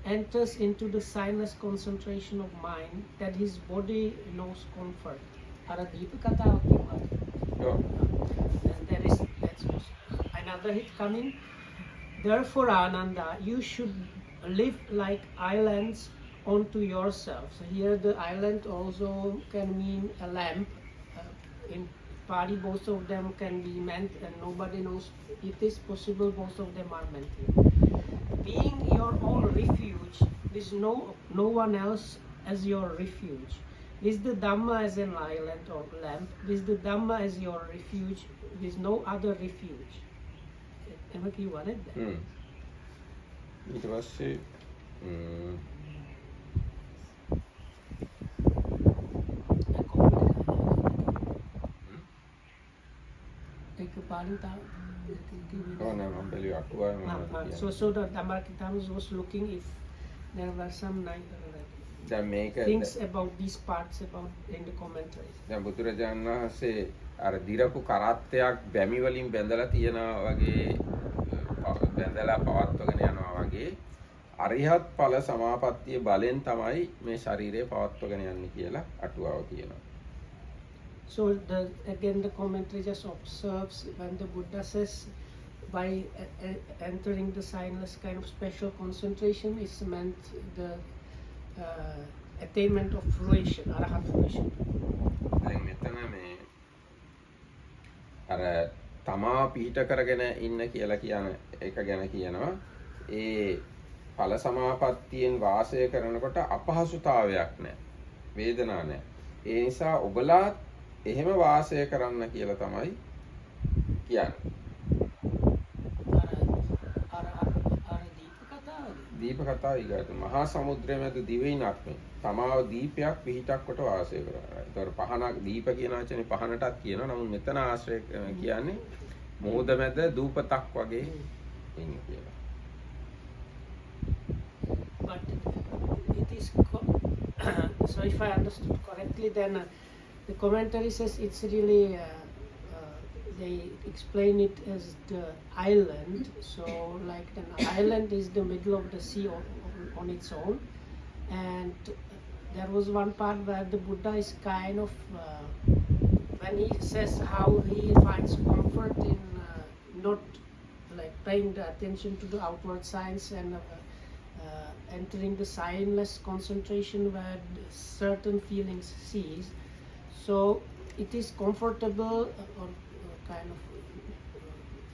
enters into the signless concentration of mind that his body knows comfort. And that's another hit coming. Therefore, Ananda, you should live like islands onto yourself. So here the island also can mean a lamp. In Pali, both of them can be meant, and nobody knows it is possible. Both of them are meant here. Being your own refuge, there's no one else as your refuge. With the Dhamma as an island or lamp, with the Dhamma as your refuge, there's no other refuge. Emma, you wanted that? ඊට පස්සේ So the Dhammakitamas was looking if there were some දැන් මේක things about these parts about in the commentaries. දැන් බුදුරජාණන් වහන්සේ අර දිරපු කරත්තයක් බැමි වලින් බැඳලා තියනවා වගේ බැඳලා පවත්වගෙන යනවා වගේ අරිහත් ඵල සමාපත්තිය බලෙන් තමයි මේ ශරීරය පවත්වගෙන යන්නේ කියලා අටුවාව කියනවා. So again the commentary just observes when the Buddha says by entering the signless kind of special concentration is meant the attainment of fruition, arahat fruition. දැන් මෙතන මේ අර තමා පිහිට කරගෙන ඉන්න කියලා කියන එක ගැන කියනවා. ඒ ඵල සමාපත්තියෙන් වාසය කරනකොට අපහසුතාවයක් නැහැ. වේදනාවක් නැහැ. ඒ නිසා ඔබලා එහෙම වාසය කරන්න කියලා තමයි කියන්නේ. දීප කතාව ඊගාට මහා සමුද්‍රය මැද දිවයිනක් මේ තමාව දීපයක් පිහිටක් කොට වාසය කරනවා. ඒතකොට පහනක් දීප කියන වචනේ පහනටත් කියනවා. නමුත් මෙතන ආශ්‍රය කියන්නේ මොහොත මැද දූපතක් වගේ ඉන්නේ කියලා. But it is so if I understood correctly, then the commentary says it's really they explain it as the island. So like an island is the middle of the sea on its own, and there was one part where the Buddha is kind of when he says how he finds comfort in not like paying the attention to the outward signs and entering the signless concentration where certain feelings cease. So it is comfortable or kind of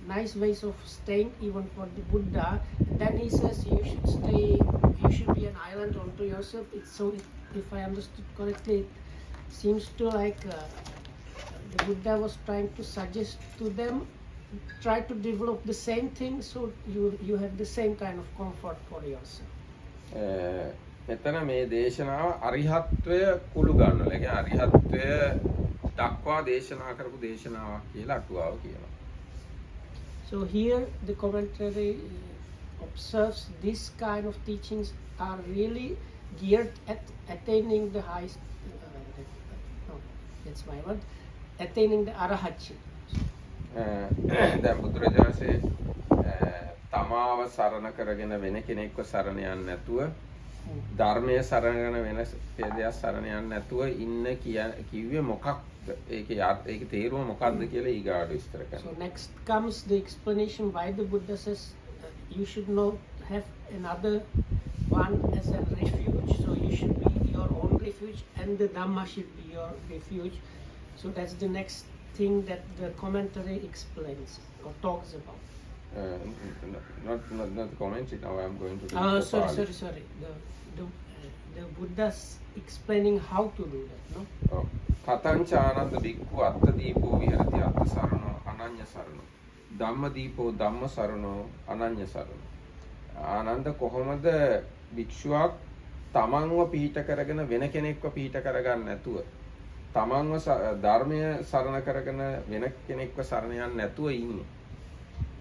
nice ways of staying even for the Buddha. Then he says you should be an island unto yourself. If I understood correctly, it seems to like the Buddha was trying to suggest to them, try to develop the same thing so you have the same kind of comfort for yourself. මෙතන මේ දේශනාව අරිහත්ත්වය කුළු ගන්නවා. ඒ කියන්නේ අරිහත්ත්වය දක්වා දේශනා කරපු දේශනාවක් කියලා අටුවාව කියනවා. So here the commentary observes this kind of teachings are really geared at attaining the highest that's my word, attaining the arahatship. දැන් බුදුරජාණන්සේ තමාව සරණ කරගෙන වෙන කෙනෙක්ව සරණ යන්නේ නැතුව ධර්මයේ සරණ වෙන දෙයක් සරණ යන්නේ නැතුව ඉන්න කිව්වේ මොකක්ද? ඒකේ තේරුම මොකක්ද කියලා ඊගාට විස්තර කරනවා. So next comes the explanation why the Buddha says you should not have another one as a refuge. So you should be your own refuge and the Dhamma should be your refuge. So that's the next thing that the commentary explains or talks about. Not the commentary. Now I'm going to. Sorry. The Buddha's explaining how to do that, no? Oh. කතංචානන්ද බික්ඛු අත්ථ දීපෝ විහෙරති අත්ථ සරණෝ අනඤ්ඤ සරණෝ ධම්ම දීපෝ ධම්ම සරණෝ අනඤ්ඤ සරණෝ. ආනන්ද කොහොමද භික්ෂුවක් තමන්ව පිහිට කරගෙන වෙන කෙනෙක්ව පිහිට කරගන්න නැතුව තමන්ව ධර්මය සරණ කරගෙන වෙන කෙනෙක්ව සරණ යන්නේ නැතුව ඉන්නේ.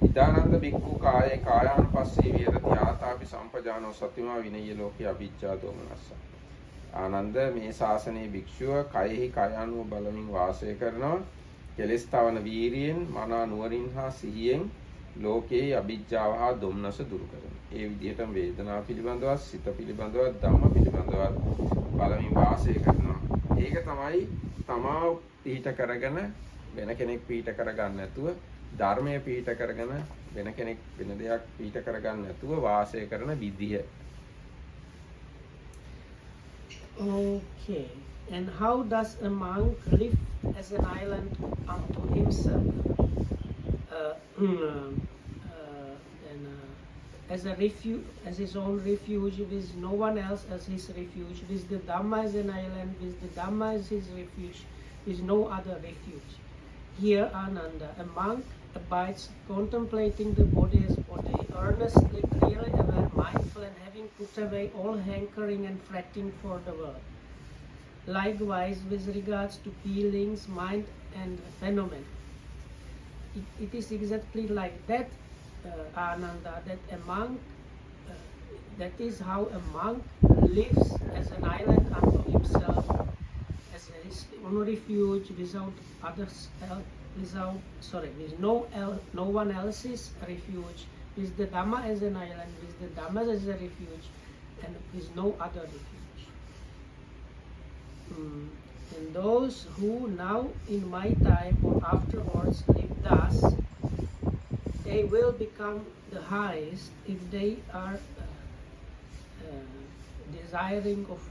ඉදානන්ද බික්ඛු කායේ කායානුපස්සී විහෙරති ආතාපි සම්පජානෝ සතිමා විනය්‍ය ලෝකේ අවිජ්ජා දෝමනස්ස. ආනන්ද මේ ශාසනයේ භික්ෂුව කයෙහි කයානුව බලමින් වාසය කරනවා. කෙලෙස් තවන වීරියෙන් මනා නුවරින් හා සිහියෙන් ලෝකේ අවිජ්ජාව හා දොම්නස දුරු කරනවා. ඒ විදිහටම වේදනාව පිළිබඳව, සිත පිළිබඳව, ධම්ම පිළිබඳව බලමින් වාසය කරනවා. ඒක තමයි තමා පිහිට කරගෙන වෙන කෙනෙක් පිහිට කරගන්න නැතුව ධර්මයේ පිහිට කරගෙන වෙන කෙනෙක් වෙන දෙයක් පිහිට කරගන්න නැතුව වාසය කරන විදිය. Okay. And how does a monk live as an island unto himself? And as a refuge, as his own refuge, with no one else as his refuge, with the Dhamma as an island, with the Dhamma as his refuge, with no other refuge. Here, Ananda, a monk abides contemplating the body as body, earnestly, clearly aware, mindful, and having put away all hankering and fretting for the world. Likewise, with regards to feelings, mind, and phenomena. It is exactly like that, Ananda, that a monk, that is how a monk lives as an island unto himself, as his own refuge, without others, with no one else's refuge, with the Dhamma as an island, with the Dhamma as a refuge, and with no other refuge. And those who now in my time or afterwards live thus, they will become the highest if they are desiring of,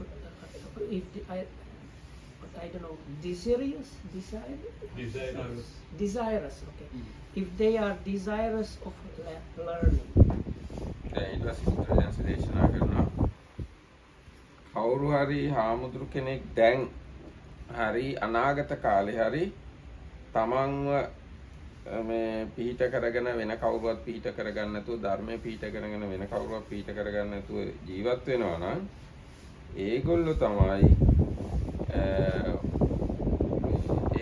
I don't know, desirous, okay. If they are desirous of learning. ඊට පස්සේ බුදුරජාණන් දේශනා කරනවා කවුරු හරි හාමුදුරු කෙනෙක් දැන් හරි අනාගත කාලේ හරි තමන්ව මේ පිහිට කරගෙන වෙන කවුරුවත් පිහිට කරගන්න නැතුව ධර්මයේ පිහිට කරගෙන වෙන කවුරුවත් පිහිට කරගන්න නැතුව ජීවත් වෙනවා නම් ඒගොල්ලෝ තමයි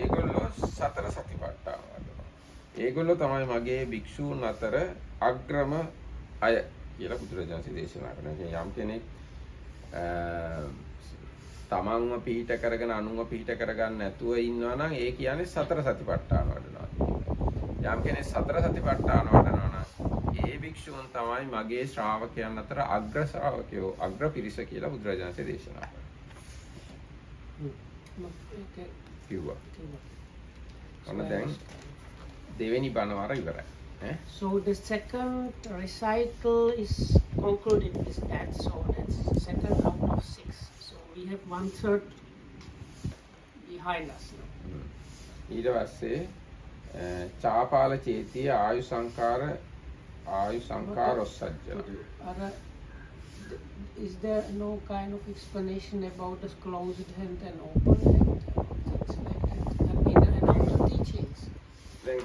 ඒගොල්ලෝ සතර සතිපට්ඨාන වඩනවා. ඒගොල්ලෝ තමයි මගේ භික්ෂූන් අතර අග්‍රම අය කියලා බුදුරජාණන් දේශනා කරනවා. යම් කෙනෙක් තමන්ව පිහිට කරගෙන අනුන්ව පිහිට කරගන්න නැතුව ඉන්නවා නම් ඒ කියන්නේ සතර සතිපට්ඨාන වඩනවා. යම් කෙනෙක් සතර සතිපට්ඨාන වඩනවා නම් ඒ භික්ෂුන් තමයි මගේ ශ්‍රාවකයන් අතර අග්‍ර ශ්‍රාවකයෝ අග්‍ර පිරිස කියලා බුදුරජාණන් දේශනා කරනවා. ඔන්න දැන් දෙවෙනි බණවර ඉවරයි. So the second recital is concluded with that. So that's second out of 6. So we have 1/3 behind us now. ඊට පස්සේ චාපාල චේතිය ආයු සංකාරොස්සජ්ජන. Is there no kind of explanation about the closed hand and open hand? Things like that. In outer teachings. දැන්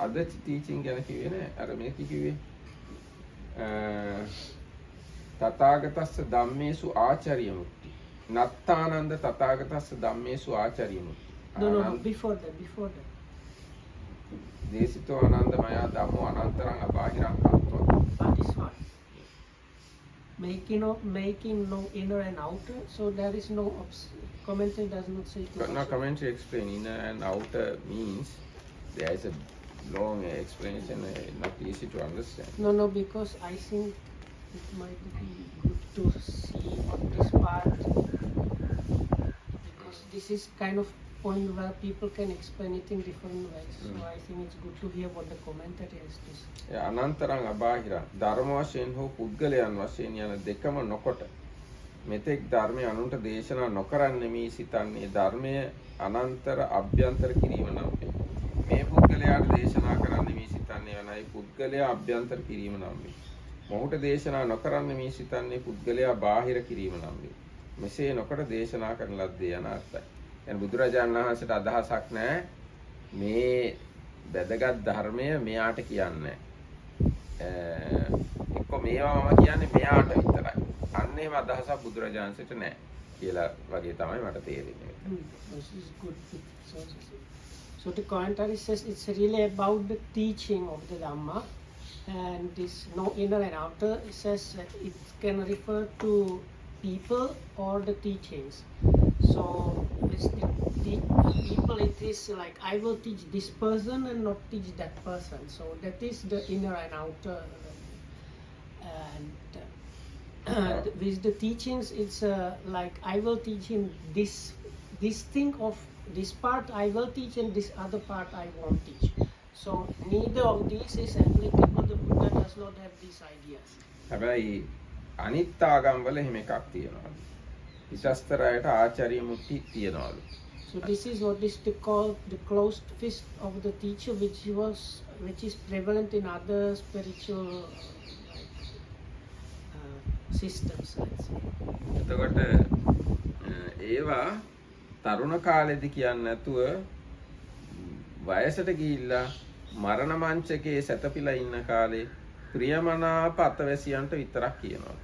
අද teaching ගැන කිව්වේ නෑ අර මේක කිව්වේ තථාගතස්ස ධම්මේසු ආචාර්ය මුක්ති නත්තානන්ද තථාගතස්ස ධම්මේසු ආචාර්ය මුක්ති No, before that. දේශිතෝ ආනන්ද මයා ධම්මෝ අනන්තරං අබාහිරං කම්තෝ. This one. Making no inner and outer, so there is no commentary does not say to No commentary explain inner and outer means there is a long explanation, not easy to understand. No, because I think it might be good to see on this part, because this is kind of point where people can explain it in different ways. So I think it's good to hear what the commentary has to say. අනන්තරං අබාහිරං ධර්ම වශයෙන් හෝ පුද්ගලයන් වශයෙන් යන දෙකම නොකොට මෙතෙක් ධර්මය අනුන්ට දේශනා නොකරන්නේ මේ සිතන්නේ ධර්මය අනන්තර අභ්‍යන්තර කිරීම නම් වේ. මේ පුද්ගලයාට දේශනා කරන්නේ මේ සිතන්නේ වනයි පුද්ගලයා අභ්‍යන්තර කිරීම නම් වේ. මොහුට දේශනා නොකරන්නේ මේ සිතන්නේ පුද්ගලයා බාහිර කිරීම නම් වේ. මෙසේ නොකොට දේශනා කරන ලද්දේ යන අර්ථයි. දැන් බුදුරජාණන් වහන්සේට අදහසක් නැහැ මේ වැදගත් ධර්මය මෙයාට කියන්නේ. එක්ක මේවා මම කියන්නේ මෙයාට විතරයි. අන්න එහෙම අදහසක් බුදුරජාණන්සේට නැහැ කියලා වගේ තමයි මට තේරෙන්නේ. This is good. So the commentary says it's really about the teaching of the Dhamma, and this no inner and outer. It says that it can refer to people or the teachings. So with the people, it is like I will teach this person and not teach that person. So that is the inner and outer. And with the teachings, it's like I will teach him this thing of this part I will teach and this other part I won't teach. So neither of these is applicable. The Buddha does not have these ideas. හැබැයි අනිත් ආගම් වල එහෙම එකක් තියෙනවා. ඉසස්තරයට ආචාර්ය මුට්ටි තියනවලු. So this is what is called the closed fist of the teacher, which is prevalent in other spiritual systems. Let's say. එතකොට ඒවා තරුණ කාලෙදි කියන්නේ නැතුව වයසට ගිහිල්ලා මරණ මංචකයේ සැතපීලා ඉන්න කාලේ ප්‍රියමනාප අතවැසියන්ට විතරක් කියනවා.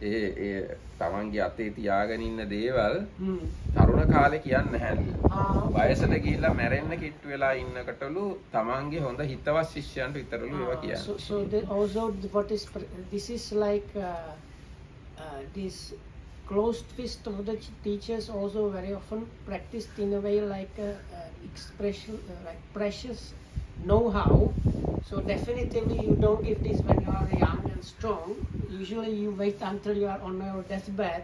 ඒ තමන්ගේ අතේ තියාගෙන ඉන්න දේවල් තරුණ කාලේ කියන්නේ නැහැලු. වයසට ගිහිල්ලා මැරෙන්න කිට්ටු වෙලා ඉන්නකටලු තමන්ගේ හොඳ හිතවත් ශිෂ්‍යයන්ට විතරලු ඒවා කියන්නේ. So also this is like this closed fist of the teachers also very often practiced in a way like expression, like precious know-how. So definitively you don't give this when you are young and strong. Usually you wait until you are on your deathbed,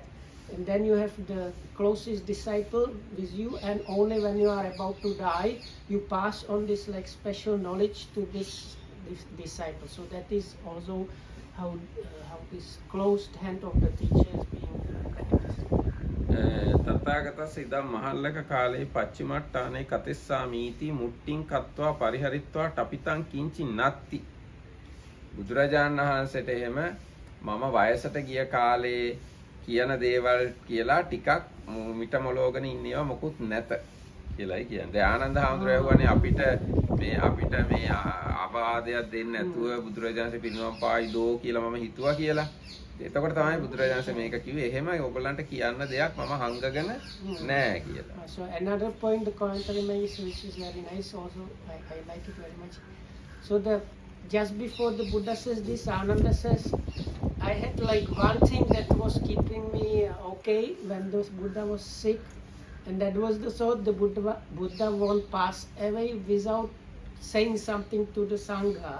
and then you have the closest disciple with you, and only when you are about to die you pass on this like special knowledge to this disciple. So that is also how this closed hand of the teacher is being practiced. තථාගතස්ස ඉදම් මහල්ලක කාලේ පච්චිමට්ඨානේ කතිස්සා මීති මුට්ටින් කତ୍වා පරිහරිත්වා ටපිතං කිංචි නත්ති. බුදුරජාණන් වහන්සේට එහෙම මම වයසට ගිය කාලේ කියන දේවල් කියලා ටිකක් මිට මොලෝගෙන ඉන්නේවා මොකුත් නැත කියලායි කියන්නේ. දැන් ආනන්ද හාමුදුරුවෝ ඇහුවානේ අපිට මේ අවාදයක් දෙන්නේ නැතුව බුදුරජාණන්සේ පිරිනවම් පායිදෝ කියලා මම හිතුවා කියලා. එතකොට තමයි බුදුරජාණන්සේ මේක කිව්වේ එහෙම ඔයගොල්ලන්ට කියන්න දෙයක් මම හංගගෙන නැහැ කියලා. So another point the commentary makes, which is very nice also, I like it very much. So just before the Buddha says this, Ananda says, I had like one thing that was keeping me okay when the Buddha was sick, and that was the thought the Buddha won't pass away without saying something to the Sangha.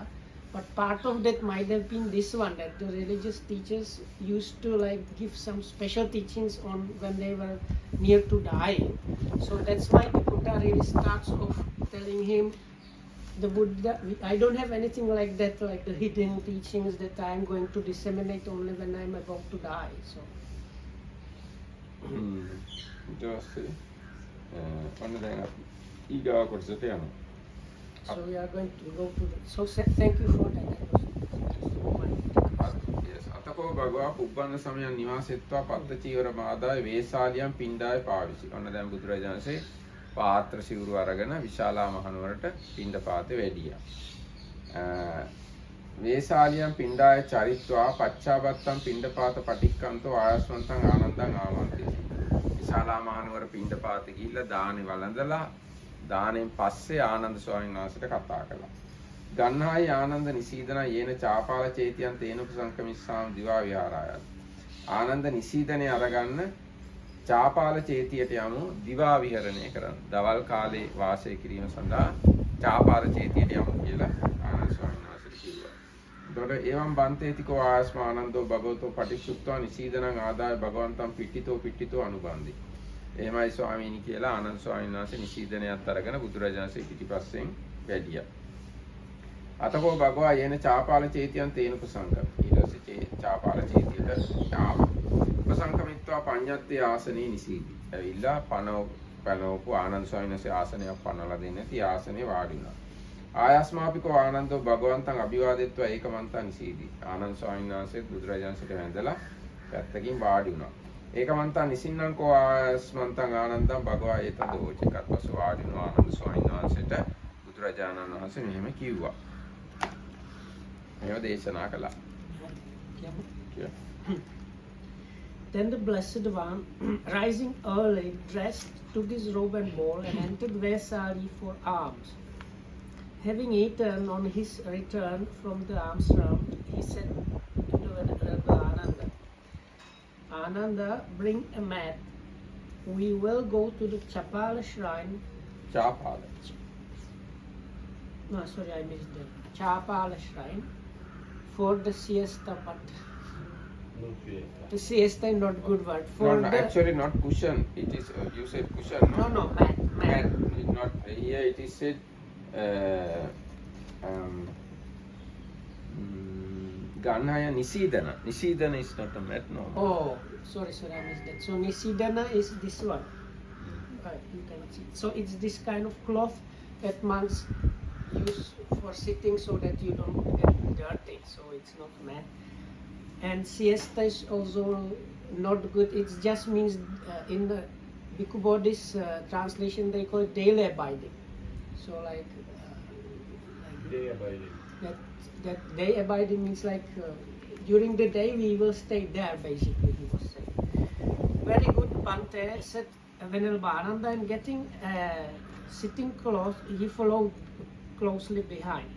But part of that might have been this one, that the religious teachers used to like give some special teachings on when they were near to dying. So that's why the Buddha really starts off telling him, the Buddha, I don't have anything like that, like the hidden teachings that I am going to disseminate only when I am about to die. So. So we are going to go to the. So thank you for that. Yes. අතකෝ භගවා පුබ්බන්න සමයන් නිවාසෙත්වා පත්ත චීවර මාදාය වේසාලියන් පිණ්ඩාය පාවිසි. ඔන්න දැන් බුදුරජාණන්සේ පාත්‍ර සිවුරු අරගෙන විශාලා මහනුවරට පිණ්ඩපාතේ වැඩියා. වේසාලියන් පිණ්ඩාය චරිත්වා පච්චාබත්තම් පිණ්ඩපාත පටික්කන්තෝ ආයස්වන්තං ආනන්දං ආමන්ත්‍රි. විශාලා මහනුවර පිණ්ඩපාතේ ගිහිල්ලා දානේ වළඳලා දානෙන් පස්සේ ආනන්ද ස්වාමීන් වහන්සේට කතා කළා. ගන්හායි ආනන්ද නිසීදන යේන චාපාල චේතියන් තේනු සංකමිස්සාම් දිවා විහාරාය. ආනන්ද නිසීදනේ අරගන්න චාපාල චේතියට යමු දිවා විහරණය කරන්න. දවල් කාලේ වාසය කිරීම සඳහා චාපාල චේතියට යමු කියලා ආනන්ද ස්වාමීන් වහන්සේ කිව්වා. එතකොට එවම් බන්තේතිකෝ ආස්ම ආනන්දෝ භගවතෝ පටිච්චුක්තවා නිසීදනං ආදාය භගවන්තං පිට්ඨිතෝ අනුබන්දි. එහෙමයි ස්වාමීනි කියලා ආනන්ද ස්වාමීන් වහන්සේ නිසීදනයත් අරගෙන බුදුරජාණන්සේ පිටිපස්සෙන් වැඩියා. අතකෝ භගවා යේන චාපාල චේතියන් තේනුක සංඝ. ඊළසේ චාපාල චේතියට ආවා. උපසංකමිත්වා පඤ්ඤත්තේ ආසනේ නිසීදි. ඇවිල්ලා පනෝපු ආනන්ද ස්වාමීන් වහන්සේ ආසනයක් පනවලා දෙන්නේ. ඊ ආසනේ වාඩි වුණා. ආයස්මාපිකෝ ආනන්දෝ භගවන්තං අභිවාදෙත්වා ඒකමන්තං නිසීදි. ආනන්ද ස්වාමීන් වහන්සේ බුදුරජාණන්සේට වැඳලා පැත්තකින් වාඩි වුණා. ඒකමන්තං නිසින්නං කෝ ආයස්මන්තං ආනන්දං භගවා ඒතදෝචකත් පසු වාඩි වුණා ආනන්ද ස්වාමීන් වහන්සේට බුදුරජාණන් වහන්සේ මෙහෙම කිව්වා. මේව දේශනා කළා. Then the Blessed One, rising early, dressed, took his robe and bowl and entered Vesali for alms. Having eaten on his return from the alms round, he said to the Venerable Ananda, Ananda, bring a mat. We will go to the Chapala shrine. Chapala. No, sorry, I missed that. Chapala shrine for the siesta, but the siesta is not good word. For no, actually not cushion. It is you said cushion. No, mat. Mat. Not here. It is said Ganhaya Nisidana. Nisidana is not a mat, no. Oh, sorry, I missed that. So Nisidana is this one. You can see. So it's this kind of cloth that monks use for sitting so that you don't get dirty. So it's not mat. And siesta is also not good. It just means in the Bhikkhu Bodhi's translation they call it daily abiding. So like Day abiding. that day abiding means like during the day we will stay there basically, he was saying. Very good Bhante said Venerable Ananda, I'm getting a sitting cloth, he followed closely behind.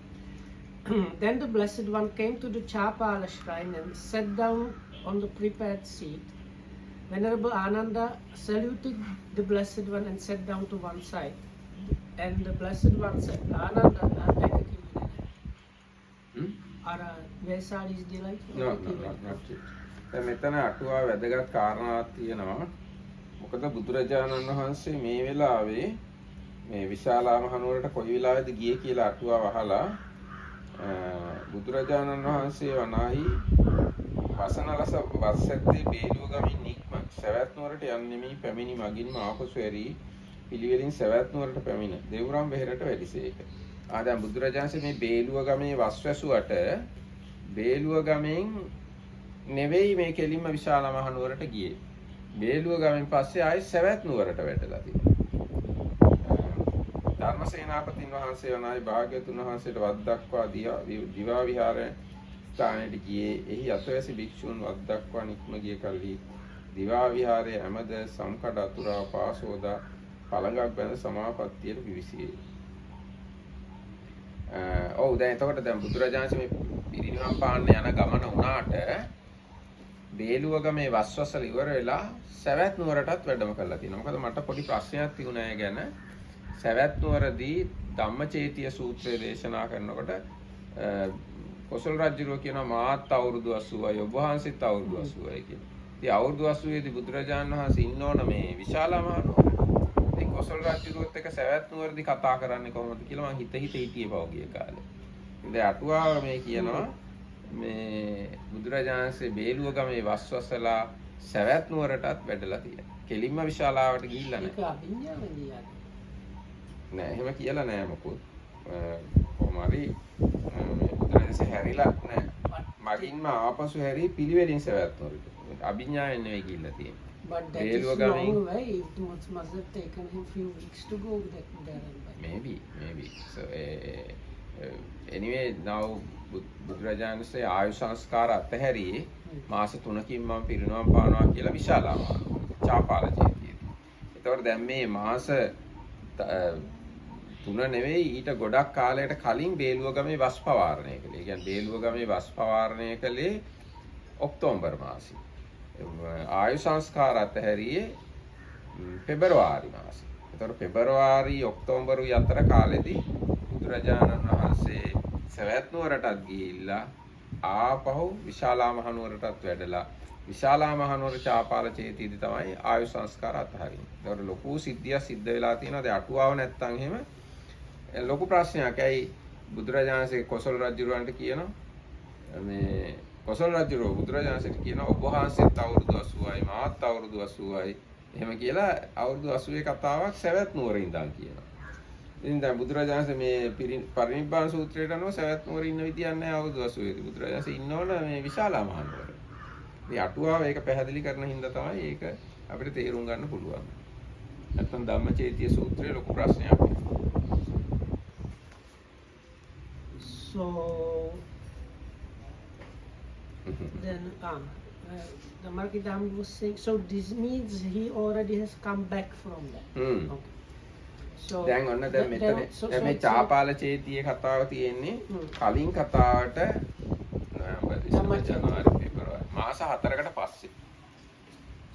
Then the Blessed One came to the Chapala shrine and sat down on the prepared seat. Venerable Ananda saluted the Blessed One and sat down to one side. And the Blessed One said, Ananda, Ara Vesalis delight? No, not it. දැන් මෙතන අටුවා වැදගත් කාරණාවක් තියෙනවා. මොකද බුදුරජාණන් වහන්සේ මේ වෙලාවේ මේ විශාලා මහනුවරට කොයි වෙලාවෙද ගියේ කියලා අටුවා වහලා බුදුරජාණන් වහන්සේ වනාහි වසනලස වස්සත්තේ බේලුව ගමින් නික්ම සවැත් නුවරට යන්නේ මේ පැමිණි මගින්ම ආපසු ඇරී පිළිවෙලින් සවැත් නුවරට පැමිණ දෙවුරම් වෙහෙරට වැඩිසේක. දැන් බුදුරජාණන්සේ මේ බේලුව ගමේ වස්වැසුවට බේලුව ගමෙන් නෙවෙයි මේ කෙලින්ම විශාල මහනුවරට ගියේ. බේලුව ගමෙන් පස්සේ ආයෙ සවැත් නුවරට වැටලා තියෙනවා. ධර්මසේනාපතින් වහන්සේ වනායි භාග්‍යතුන් වහන්සේට වද්දක්වා දිවා විහාර ස්ථානයට ගියේ. එහි අතවැසි භික්ෂූන් වද්දක්වා නික්ම ගිය කල්හි දිවා විහාරයේ හැමද සම්කඩ අතුරා පාසෝදා පළඟක් බැඳ සමාපත්තියට පිවිසියේ. ඔව් දැන් එතකොට දැන් බුදුරජාණන් මේ පිරිනිවන් පාන්න යන ගමන වුණාට බේලුව ගමේ වස්වසල ඉවර වෙලා සවැත් නුවරටත් වැඩම කරලා තියෙනවා. මොකද මට පොඩි ප්‍රශ්නයක් තිබුණා ඒ ගැන. සවැත් නුවරදී ධම්මචේතිය සූත්‍රය දේශනා කරනකොට කොසල් රජුරෝ කියනවා මාත් අවුරුදු 80යි ඔබ වහන්සේත් අවුරුදු 80යි කියලා. ඉතින් අවුරුදු 80 දී බුදුරජාණන් වහන්සේ ඉන්න ඕන මේ විශාලා මහනුවර. ඉතින් කොසල් රජුරුවත් එක්ක සවැත් නුවරදී කතා කරන්නේ කොහොමද කියලා මම හිතේ පහුගිය කාලේ. ඉතින් අටුවාව මේ කියනවා මේ බුදුරජාණන්සේ බේලුව ගමේ වස්වසලා සවැත් නුවරටත් වැඩලා තියෙනවා. කෙලින්ම විශාලාවට ගිහිල්ලා නැහැ. ඒක අභිඥාවෙන් ගියාද? නෑ එහෙම කියලා නෑ මොකුත්. කොහොම හරි මේ බුදුරජාණන්සේ හැරිලා නෑ. මගින්ම ආපසු හැරි පිළිවෙලින් සවැත් නුවරට. අභිඥාවෙන් නෙවෙයි ගිහිල්ලා තියෙන්නේ. But that is long way. It must have taken him few weeks to go there and back. Maybe. So anyway, now බුදුරජාණන්සේ ආයු සංස්කාර අතහැරියේ මාස 3කින් මම පිරිනවම් පානවා කියලා විශාලාම චාපාල ජයතියේ. ඒතකොට දැන් මේ මාස 3 නෙවෙයි ඊට ගොඩක් කාලයකට කලින් බේලුව ගමේ වස් පවාරණය කළේ. ඒ කියන්නේ බේලුව ගමේ වස් පවාරණය කළේ ඔක්තෝබර් මාසයේ. ආයු සංස්කාර අතහැරියේ පෙබරවාරි මාසයේ. ඒතකොට පෙබරවාරි ඔක්තෝබර් අතර කාලෙදී බුදුරජාණන් වහන්සේ සවැත් නුවරටත් ගිහිල්ලා ආපහු විශාලා මහනුවරටත් වැඩලා විශාලා මහනුවර චාපාල චේතියේදී තමයි ආයු සංස්කාර අතහරින්නේ. ඒකට ලොකු සිද්ධියක් සිද්ධ වෙලා තියෙනවා. දැන් අටුවාව නැත්තම් එහෙම ලොකු ප්‍රශ්නයක්. ඇයි බුදුරජාණන්සේ කොසල් රජුරවන්ට කියනවා මේ කොසල් රජුරෝ බුදුරජාණන්සේට කියනවා ඔබ වහන්සේත් අවුරුදු 80යි මාත් අවුරුදු 80යි එහෙම කියලා අවුරුදු 80 කතාවක් සවැත් නුවර ඉඳන් කියනවා. ඉතින් දැන් බුදුරජාණන්සේ මේ පරිනිබ්බාන සූත්‍රයට අනුව සවැත් නුවර ඉන්න විදියක් නැහැ අවුරුදු 80 දී. බුදුරජාණන්සේ ඉන්නවන මේ විශාලා මහනුවර. මේ අටුවාව ඒක පැහැදිලි කරන හින්දා තමයි ඒක අපිට තේරුම් ගන්න පුළුවන්. නැත්නම් ධම්මචේතිය සූත්‍රයේ ලොකු ප්‍රශ්නයක්. So then the Markidam was saying, so this means he already has come back from that. Okay. So දැන් ඔන්න දැන් මෙතන මේ චාපාල චේතියේ කතාව තියෙන්නේ කලින් කතාවට නොවැම්බර් දෙසැම්බර් ජනවාරි පෙබරවාරි මාස 4කට පස්සේ.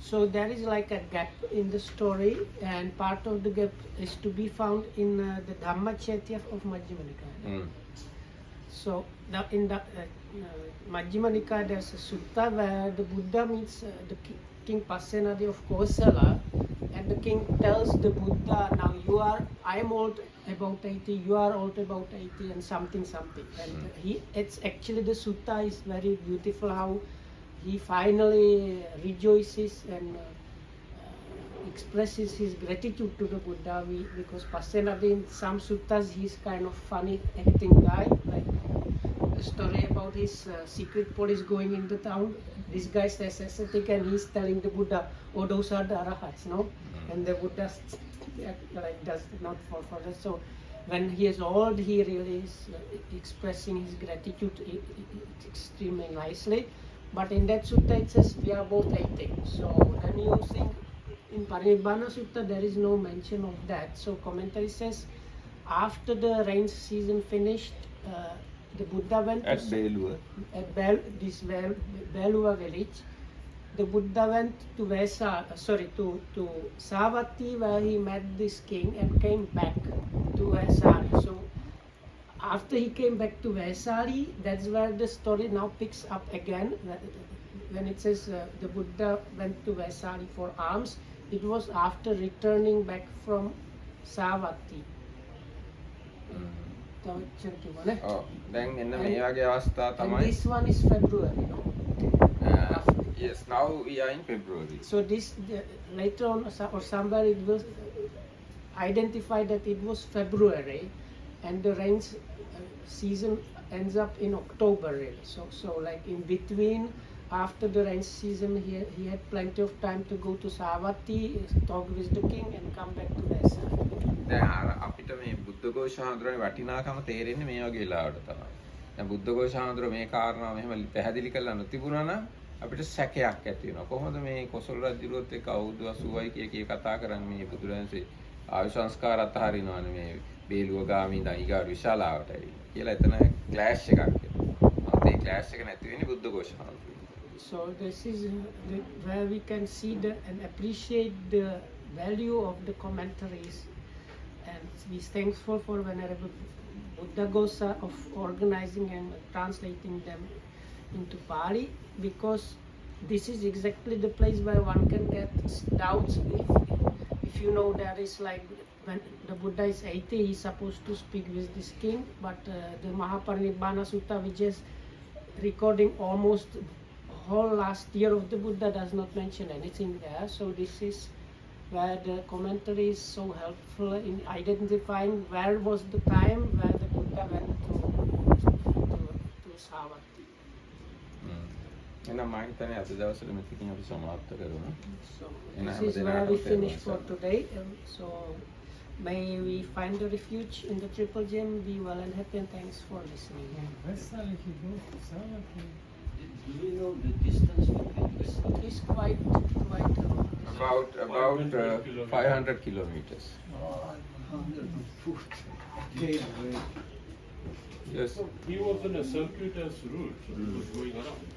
So there is like a gap in the story, and part of the gap is to be found in the Dhammachetya of Majjhima Nikaya. So in the Majjhima Nikaya there's a sutta where the Buddha meets the King Pasenadi of Kosala, and the king tells the Buddha, now I am old about 80, you are also about 80 and something. And it's actually the sutta is very beautiful how he finally rejoices and expresses his gratitude to the Buddha because Pasenadi in some suttas he's kind of funny acting guy, like the story about his secret police going into town. This guy says ascetic and he's telling the Buddha, oh, those are the arahats, no? And the Buddha like does not fall for that. So when he is old, he really is expressing his gratitude extremely nicely. But in that sutta it says we are both 80. So then you think in Parinibbana Sutta there is no mention of that. So commentary says after the rain season finished, the Buddha went At to Belua. this Belua village. The Buddha went to to Savatthi where he met this king and came back to Vaisali. So after he came back to Vaisali, that's where the story now picks up again. When it says the Buddha went to Vaisali for alms, it was after returning back from Savatthi. දැන් මෙන්න මේ වගේ අවස්ථා And තමයි. this one is February, no? Yes, now we are in February. So later on or somewhere it was identified that it was February, and the rain season ends up in October really. So like in between, after the rain season, he had plenty of time to go to Savatthi, talk with the king, and come back to Vaisali. දැන් අර අපිට මේ බුද්ධඝෝෂ හාමුදුරනේ වටිනාකම තේරෙන්නේ මේ වගේ වෙලාවට තමයි. දැන් බුද්ධඝෝෂ හාමුදුර මේ කාරණාව මෙහෙම පැහැදිලි කරලා නොතිබුණා නම් අපිට සැකයක් ඇති වෙනවා. කොහොමද මේ කොසල් රජුරුවත් එක්ක අවුරුදු 80යි කිය කතා කරන්නේ මේ බුදුරජාණන්සේ ආයු සංස්කාර අතහරිනවානේ මේ බේලුව ගාමී ඉඳන් ඊගාට විශාලාවටයි කියලා එතන ක්ලෑෂ් එකක් එනවා. ඒ ක්ලෑෂ් එක නැති වෙන්නේ බුද්ධඝෝෂ හාමුදුරුවෝ. So this is where we can see and appreciate the value of the commentaries, and we're thankful for Venerable Buddhaghosa of organizing and translating them into Pali, because this is exactly the place where one can get doubts. If you know there is like when the Buddha is 80, he's supposed to speak with this king, but the Maha Parinibbana Sutta, which is recording almost whole last year of the Buddha, does not mention anything there. So this is where the commentary is so helpful in identifying where was the time where the Buddha went to Savatthi. එහෙනම් මම හිතන්නේ අද දවසට මෙතකින් අපි සමාප්ත කරමු. So And I this have is a where we dinner finish hotel for also. today. So may we find the refuge in the Triple Gem. Be well and happy, and thanks for listening. Vaisali, if you go to Savatthi, Do we know the distance between this? It is quite About 500 kilometers. 140 day away. Yes. He was on a circuitous route, so he was going around.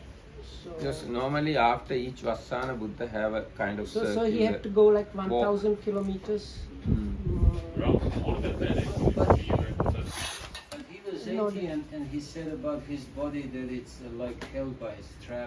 so. Yes, normally after each Vassana, Buddha have a kind of So he circular had to go like 1,000 kilometers. Around more than that, actually. But- He went to the- But he was No, 80 and he said about his body that it's like held by a strap